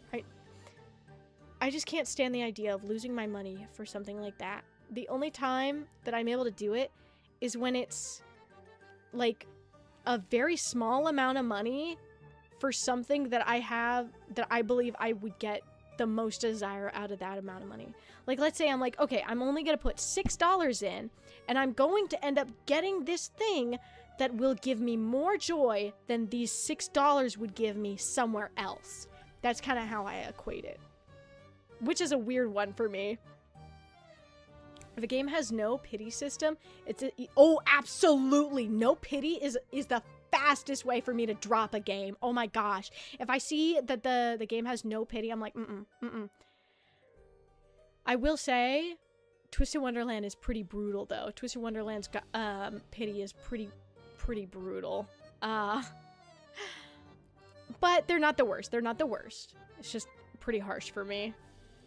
I just can't stand the idea of losing my money for something like that. The only time that I'm able to do it is when it's like a very small amount of money for something that I have that I believe I would get the most desire out of that amount of money. Like, let's say I'm like, okay, I'm only gonna put $6 in, and I'm going to end up getting this thing that will give me more joy than these $6 would give me somewhere else. That's kind of how I equate it, which is a weird one for me. If a game has no pity system, oh, absolutely, no pity is the fastest way for me to drop a game. Oh my gosh. If I see that the game has no pity, I'm like, I will say, Twisted Wonderland is pretty brutal, though. Twisted Wonderland's pity is pretty brutal. But they're not the worst. They're not the worst. It's just pretty harsh for me.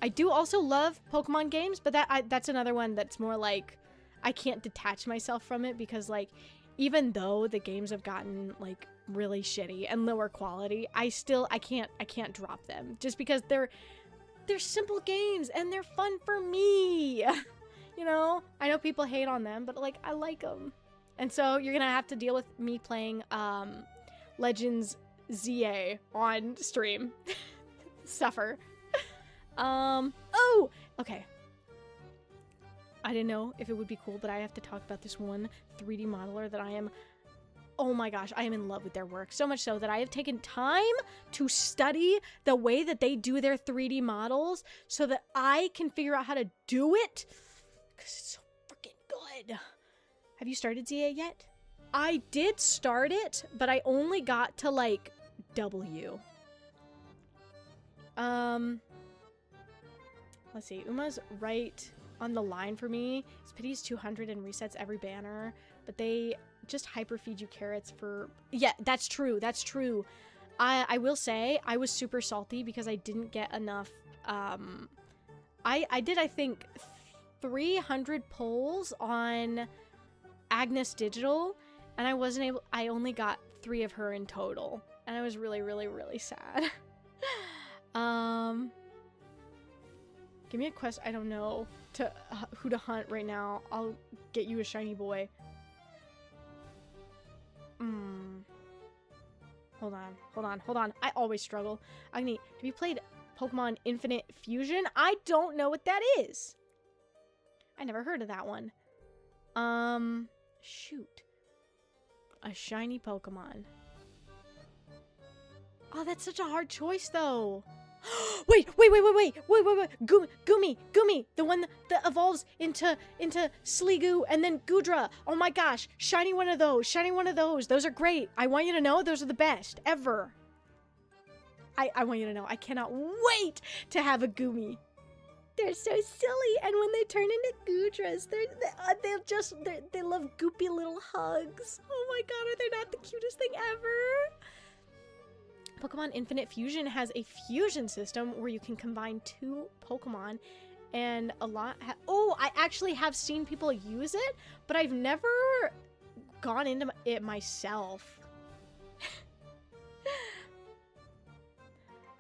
I do also love Pokemon games, but that's another one that's more like, I can't detach myself from it because, like, even though the games have gotten like really shitty and lower quality, I can't drop them just because they're simple games and they're fun for me. You know, I know people hate on them, but like, I like them. And so you're gonna have to deal with me playing Legends ZA on stream. Suffer. Oh, okay. I didn't know if it would be cool, but I have to talk about this one 3D modeler that oh my gosh, I am in love with their work. So much so that I have taken time to study the way that they do their 3D models so that I can figure out how to do it. Because it's so freaking good. Have you started ZA yet? I did start it, but I only got to like W. Let's see. Uma's right on the line for me. His pity is 200 and resets every banner, but they just hyperfeed you carrots for... Yeah, that's true. That's true. I will say I was super salty because I didn't get enough. I did, I think, 300 polls on Agnes Digital, and I wasn't able... I only got 3 of her in total, and I was really, really, really sad. Give me a quest I don't know to who to hunt right now. I'll get you a shiny boy. Hold on. I always struggle. Agni, have you played Pokemon Infinite Fusion? I don't know what that is. I never heard of that one. Shoot. A shiny Pokemon. Oh, that's such a hard choice, though. Wait. Goomy. The one that evolves into Sliggoo and then Goodra. Oh my gosh. Shiny one of those. Those are great. I want you to know those are the best ever. I want you to know. I cannot wait to have a Goomy. They're so silly. And when they turn into Goodras, they love goopy little hugs. Oh my god, are they not the cutest thing ever? Pokemon Infinite Fusion has a fusion system where you can combine 2 Pokemon, and a lot I actually have seen people use it, but I've never gone into it myself.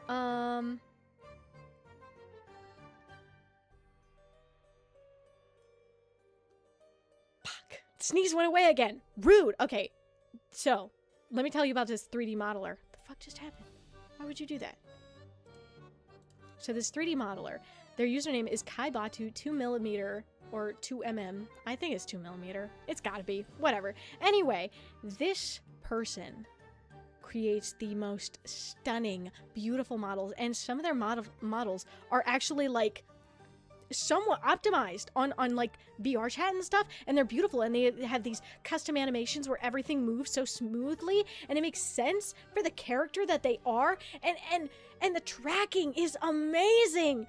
Fuck. Sneeze went away again. Rude. Okay, so let me tell you about this 3D modeler. Fuck just happened? Why would you do that? So this 3D modeler, their username is Kaibatu 2mm or 2mm. I think it's 2mm. It's gotta be. Whatever. Anyway, this person creates the most stunning, beautiful models, and some of their models are actually like somewhat optimized on like VR chat and stuff, and they're beautiful, and they have these custom animations where everything moves so smoothly and it makes sense for the character that they are, and the tracking is amazing.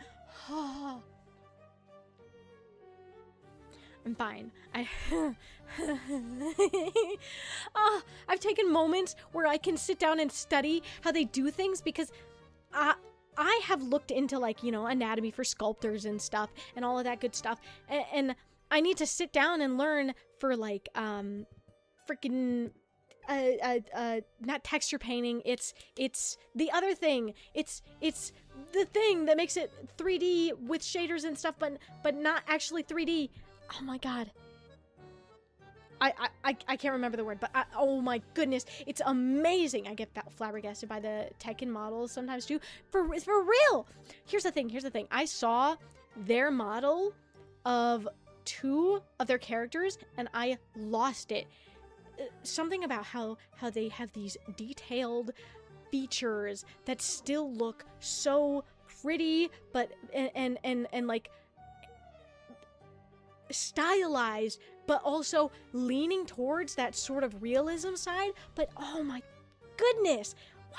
I'm fine. I've taken moments where I can sit down and study how they do things because I have looked into, like, you know, anatomy for sculptors and stuff and all of that good stuff. And I need to sit down and learn for, like, freaking not texture painting. It's the other thing. It's the thing that makes it 3D with shaders and stuff, but not actually 3D. Oh my god. I can't remember the word, but oh my goodness, it's amazing. I get flabbergasted by the Tekken models sometimes too. For real. Here's the thing. I saw their model of 2 of their characters and I lost it. Something about how they have these detailed features that still look so pretty, but and like stylized, but also leaning towards that sort of realism side. But oh my goodness, wow.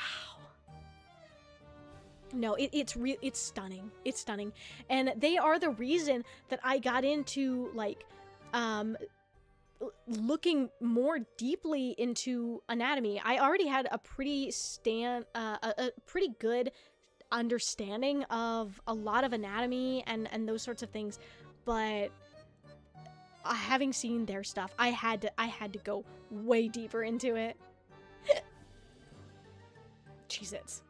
No, it's stunning. It's stunning. And they are the reason that I got into like looking more deeply into anatomy. I already had a pretty a pretty good understanding of a lot of anatomy and those sorts of things, but having seen their stuff, I had to go way deeper into it. Cheez-Its.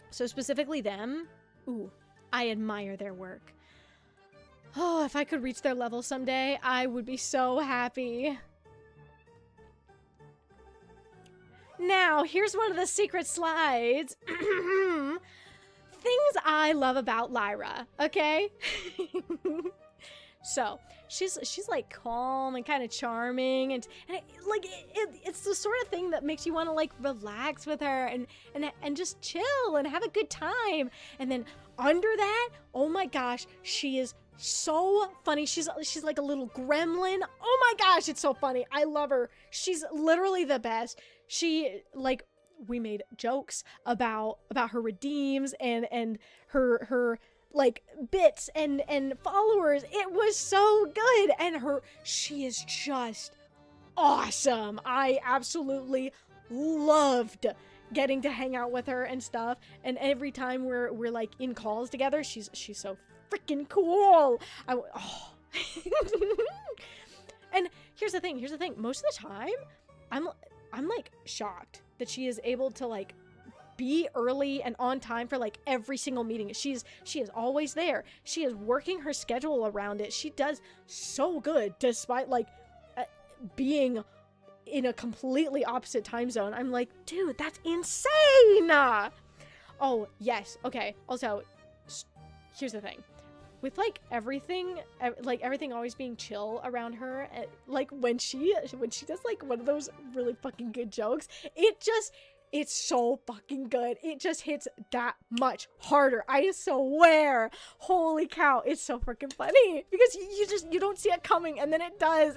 So specifically them, ooh, I admire their work. Oh, if I could reach their level someday, I would be so happy. Now, here's one of the secret slides. Things I love about Lyra, okay? So, she's like calm and kind of charming, and it's the sort of thing that makes you want to like relax with her and just chill and have a good time. And then under that, oh my gosh, she is so funny. She's like a little gremlin. Oh my gosh, it's so funny. I love her. She's literally the best. She like, we made jokes about her redeems and her like bits and followers. It was so good. And she is just awesome. I absolutely loved getting to hang out with her and stuff. And every time we're like in calls together, she's so freaking cool. And here's the thing. Most of the time, I'm like shocked that she is able to like be early and on time for like every single meeting. She is always there. She is working her schedule around it. She does so good despite like being in a completely opposite time zone. I'm like, dude, that's insane. Oh yes. Okay. Also, here's the thing. With like everything always being chill around her, like when she does like one of those really fucking good jokes, it's so fucking good. It just hits that much harder. I swear. Holy cow. It's so freaking funny because you don't see it coming and then it does.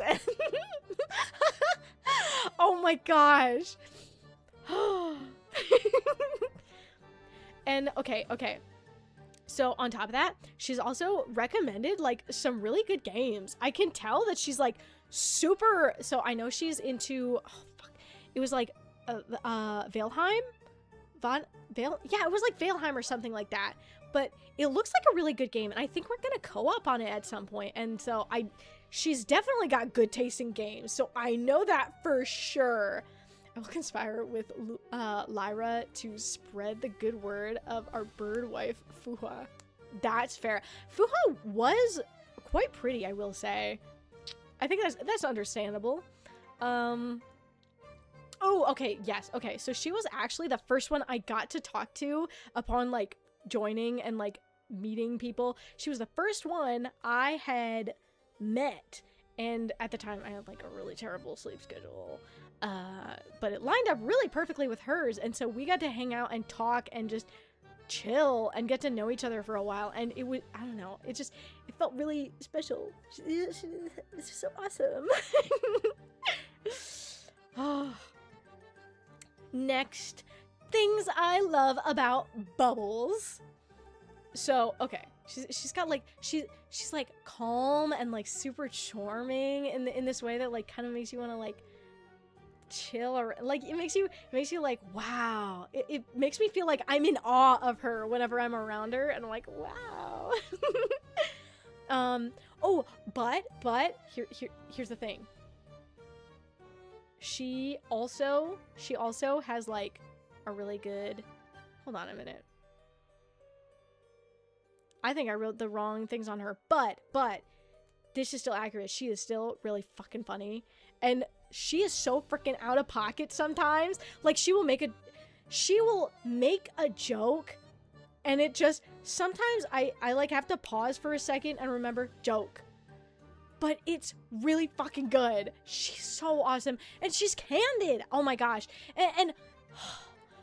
Oh my gosh. And okay. So on top of that, she's also recommended like some really good games. I can tell that she's like super, so I know she's into, it was like Valheim? Yeah, it was like Valheim or something like that. But it looks like a really good game, and I think we're gonna co-op on it at some point. And so she's definitely got good taste in games, so I know that for sure. I will conspire with Lyra to spread the good word of our bird wife, Fuha. That's fair. Fuha was quite pretty, I will say. I think that's understandable. Oh, okay, yes, okay. So she was actually the first one I got to talk to upon, like, joining and, like, meeting people. She was the first one I had met, and at the time I had, like, a really terrible sleep schedule. But it lined up really perfectly with hers, and so we got to hang out and talk and just chill and get to know each other for a while, and it was, I don't know, it felt really special. It's so awesome. Oh. Next, things I love about Bubbles. So, okay, she's got like, she's like calm and like super charming in this way that like kind of makes you want to like chill, or like it makes you like, wow. It makes me feel like I'm in awe of her whenever I'm around her, and I'm like, wow. Oh, but here's the thing. she also has like a really good, hold on a minute. I think I wrote the wrong things on her, but this is still accurate. She is still really fucking funny. And she is so freaking out of pocket sometimes. Like, she will make a joke, and it just, sometimes I like have to pause for a second and remember, joke. But it's really fucking good. She's so awesome. And she's candid. Oh my gosh. And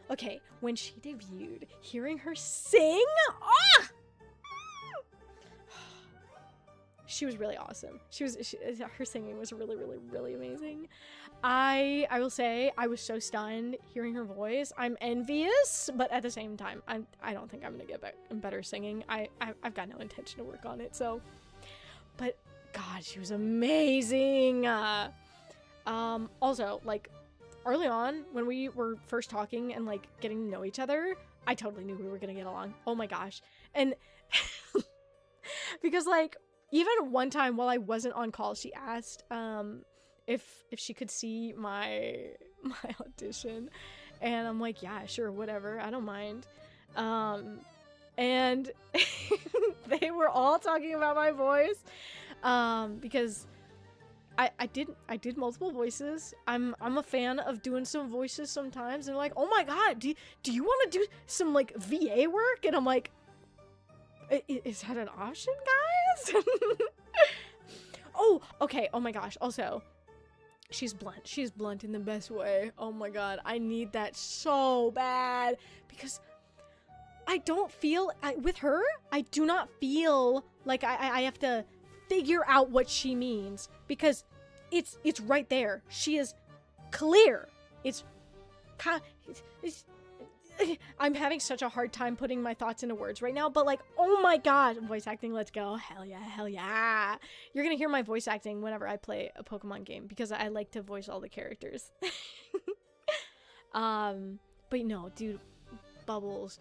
okay, when she debuted, hearing her sing, she was really awesome. Her singing was really, really, really amazing. I will say I was so stunned hearing her voice. I'm envious, but at the same time, I don't think I'm gonna get better singing. I've got no intention to work on it. So, but God, she was amazing. Also, like, early on when we were first talking and like getting to know each other, I totally knew we were gonna get along. Oh my gosh. And because like, even one time while I wasn't on call, she asked if she could see my audition, and I'm like, yeah, sure, whatever, I don't mind. And they were all talking about my voice, because I did multiple voices. I'm a fan of doing some voices sometimes, and like, oh my god, do you want to do some like VA work? And I'm like, is that an option, guys? Oh, okay. Oh my gosh. Also, she's blunt. She's blunt in the best way. Oh my god. I need that so bad, because I don't feel, with her, I do not feel like I have to figure out what she means, because it's right there. She is clear. I'm having such a hard time putting my thoughts into words right now, but like, oh my god, voice acting, let's go. Hell yeah, hell yeah. You're gonna hear my voice acting whenever I play a Pokemon game, because I like to voice all the characters. But no, dude, Bubbles.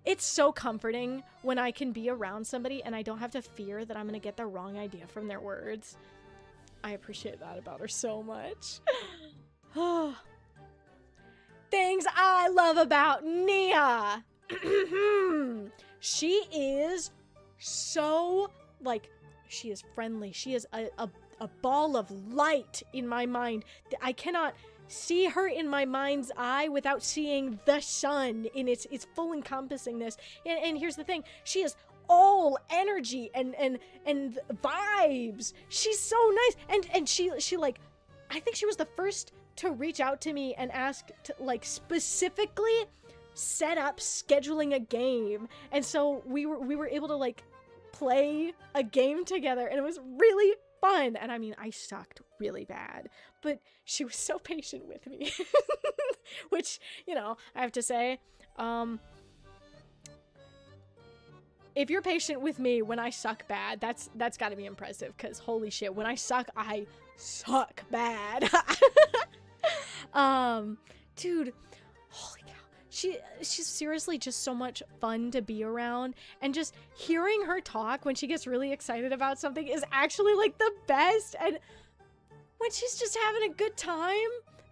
It's so comforting when I can be around somebody and I don't have to fear that I'm gonna get the wrong idea from their words. I appreciate that about her so much. Things I love about Nia. She is so, like, she is friendly. She is a ball of light in my mind. I cannot see her in my mind's eye without seeing the sun in its full encompassingness. And here's the thing, she is all energy and vibes. She's so nice. And she like, I think she was the first to reach out to me and ask to like specifically set up scheduling a game. And so we were able to like play a game together, and it was really fun. And I mean, I sucked really bad, but she was so patient with me. Which, you know, I have to say, if you're patient with me when I suck bad, that's got to be impressive, because holy shit, when I suck bad. Dude, holy cow. She's seriously just so much fun to be around, and just hearing her talk when she gets really excited about something is actually like the best. And when she's just having a good time,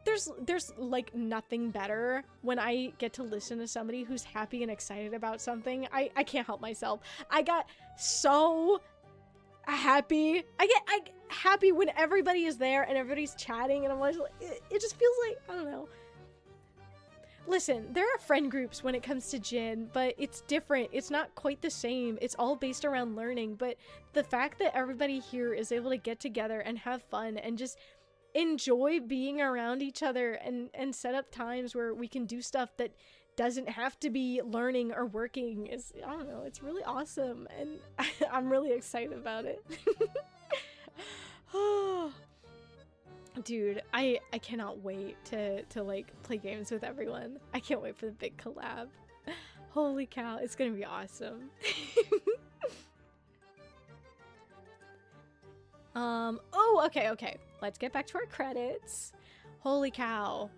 there's like nothing better when I get to listen to somebody who's happy and excited about something. I can't help myself. I got so happy. I get happy when everybody is there and everybody's chatting, and I'm like, it just feels like, I don't know. Listen, there are friend groups when it comes to Jin, but it's different. It's not quite the same. It's all based around learning, but the fact that everybody here is able to get together and have fun and just enjoy being around each other and set up times where we can do stuff that doesn't have to be learning or working is, I don't know, it's really awesome, and I'm really excited about it. Dude, I cannot wait to like play games with everyone. I can't wait for the big collab. Holy cow, it's gonna be awesome. Oh, okay. Let's get back to our credits. Holy cow.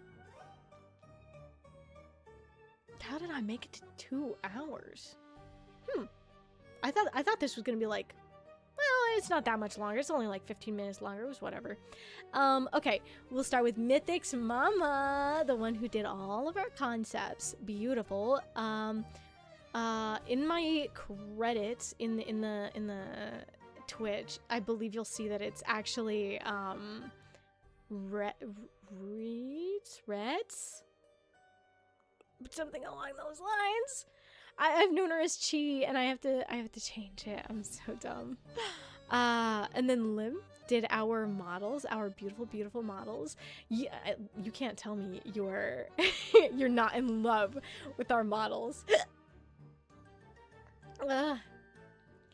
How did I make it to 2 hours? I thought this was gonna be like, well, it's not that much longer. It's only like 15 minutes longer. It was whatever. Okay, we'll start with Mythic's mama, the one who did all of our concepts. Beautiful. In my credits in the Twitch, I believe you'll see that it's actually Reds? Something along those lines. I've known her as Chi, and I have to change it. I'm so dumb. And then Lim did our models, our beautiful models. You can't tell me you're you're not in love with our models.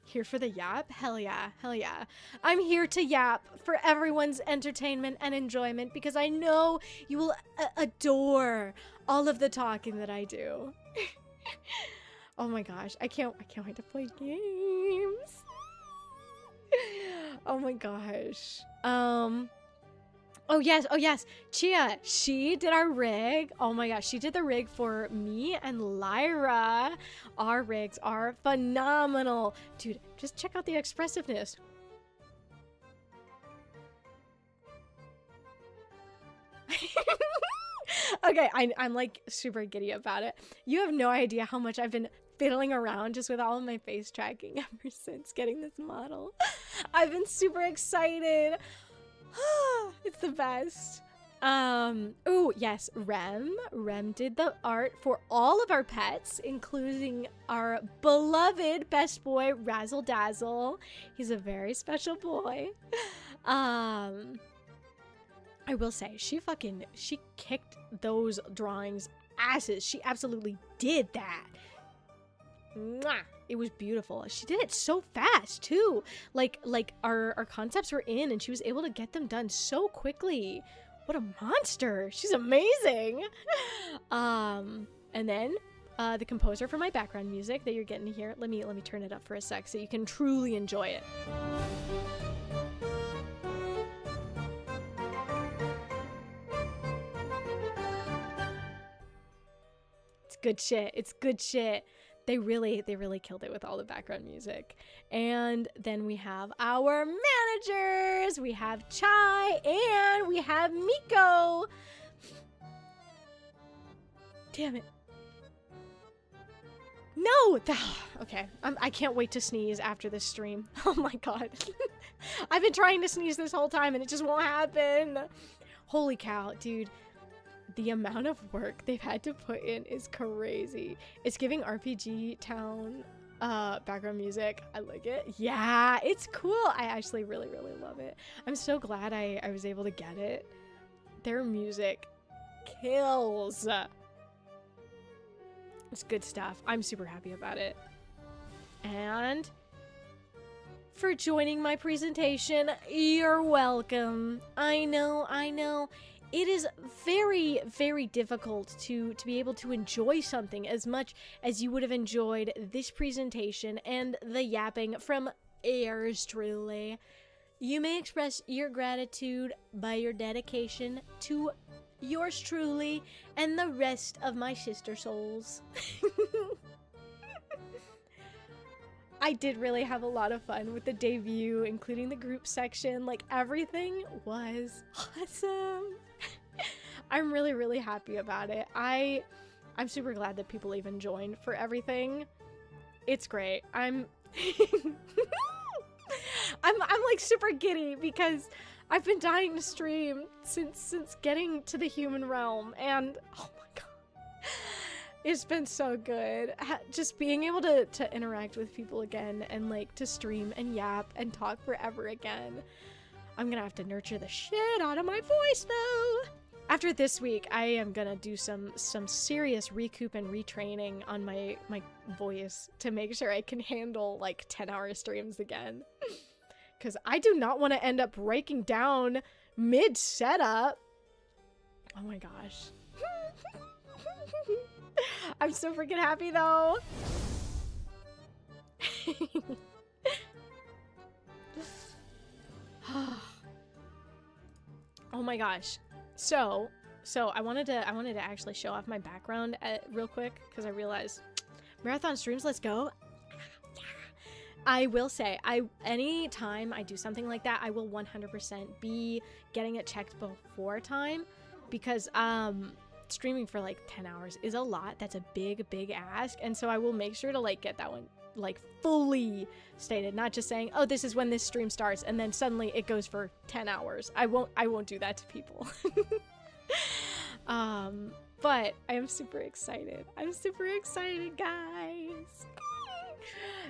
Here for the yap? Hell yeah, hell yeah. I'm here to yap for everyone's entertainment and enjoyment because I know you will adore all of the talking that I do. Oh my gosh, I can't wait to play games. Oh my gosh. Oh yes, Chia, she did our rig. Oh my gosh, she did the rig for me and Lyra. Our rigs are phenomenal. Dude, just check out the expressiveness. Okay, I'm like super giddy about it. You have no idea how much I've been fiddling around just with all of my face tracking ever since getting this model. I've been super excited. It's the best. Oh yes, Rem did the art for all of our pets, including our beloved best boy Razzle Dazzle. He's a very special boy. I will say, she kicked those drawings asses. She absolutely did that. Mwah! It was beautiful. She did it so fast too. Like our concepts were in and she was able to get them done so quickly. What a monster. She's amazing. And then the composer for my background music that you're getting to hear. Let me turn it up for a sec so you can truly enjoy it. Good shit. It's good shit. They really killed it with all the background music. And then we have our managers. We have Chai and we have Miko. Damn it. No! Okay. I can't wait to sneeze after this stream. Oh my god. I've been trying to sneeze this whole time and it just won't happen. Holy cow, dude. The amount of work they've had to put in is crazy. It's giving RPG Town background music. I like it. Yeah, it's cool. I actually really love it. I'm so glad I was able to get it. Their music kills. It's good stuff. I'm super happy about it. And for joining my presentation, you're welcome. I know. It is very difficult to be able to enjoy something as much as you would have enjoyed this presentation and the yapping from yours truly. You may express your gratitude by your dedication to yours truly and the rest of my sister souls. I did really have a lot of fun with the debut, including the group section. Like, everything was awesome. I'm really happy about it. I'm super glad that people even joined for everything. It's great. I'm like super giddy because I've been dying to stream since getting to the human realm, and oh my god, it's been so good. Just being able to interact with people again and like to stream and yap and talk forever again. I'm gonna have to nurture the shit out of my voice though. After this week, I am gonna do some serious recoup and retraining on my voice to make sure I can handle like 10-hour streams again. Because I do not want to end up breaking down mid-setup. Oh my gosh. I'm so freaking happy though. Oh my gosh. So I wanted to actually show off my background real quick because I realized marathon streams, let's go. I will say, any time I do something like that, I will 100% be getting it checked before time, because streaming for like 10 hours is a lot. That's a big ask, and so I will make sure to like get that one like fully stated, not just saying, oh, this is when this stream starts, and then suddenly it goes for 10 hours. I won't do that to people. But I am super excited. I'm super excited, guys.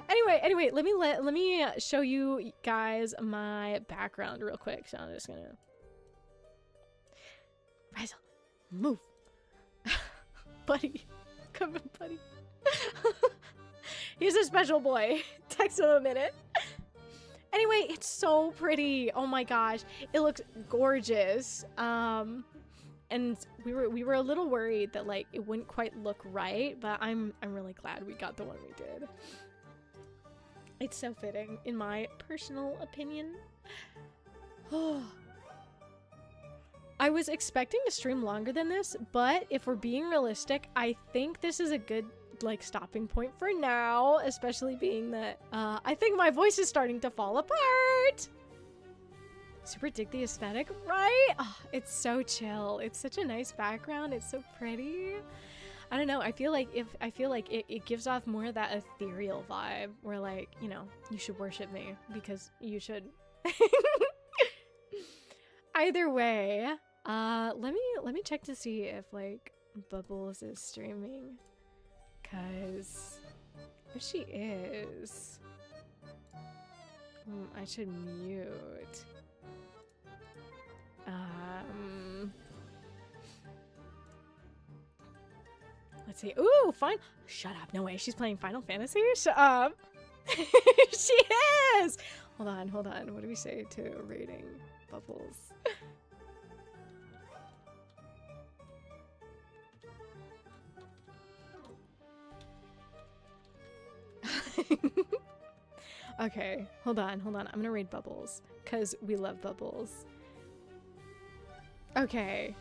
Anyway, let me show you guys my background real quick. So I'm just gonna Rise, move. Buddy. Come on, buddy. He's a special boy. Text him a minute. Anyway, it's so pretty. Oh my gosh. It looks gorgeous. And we were a little worried that like it wouldn't quite look right, but I'm really glad we got the one we did. It's so fitting, in my personal opinion. I was expecting to stream longer than this, but if we're being realistic, I think this is a good like stopping point for now, especially being that I think my voice is starting to fall apart. Super dig the aesthetic, right? Oh, it's so chill. It's such a nice background. It's so pretty. I don't know. I feel like it gives off more of that ethereal vibe where like, you know, you should worship me because you should. Either way, let me check to see if like Bubbles is streaming, cause if she is, I should mute. Let's see. Ooh, fine. Shut up. No way. She's playing Final Fantasy? Shut up. She is. Hold on. What do we say to rating Bubbles? Okay. Hold on. I'm gonna rate Bubbles because we love Bubbles. Okay.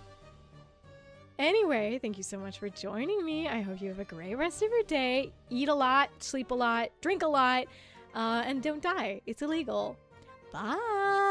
Anyway, thank you so much for joining me. I hope you have a great rest of your day. Eat a lot, sleep a lot, drink a lot, and don't die. It's illegal. Bye.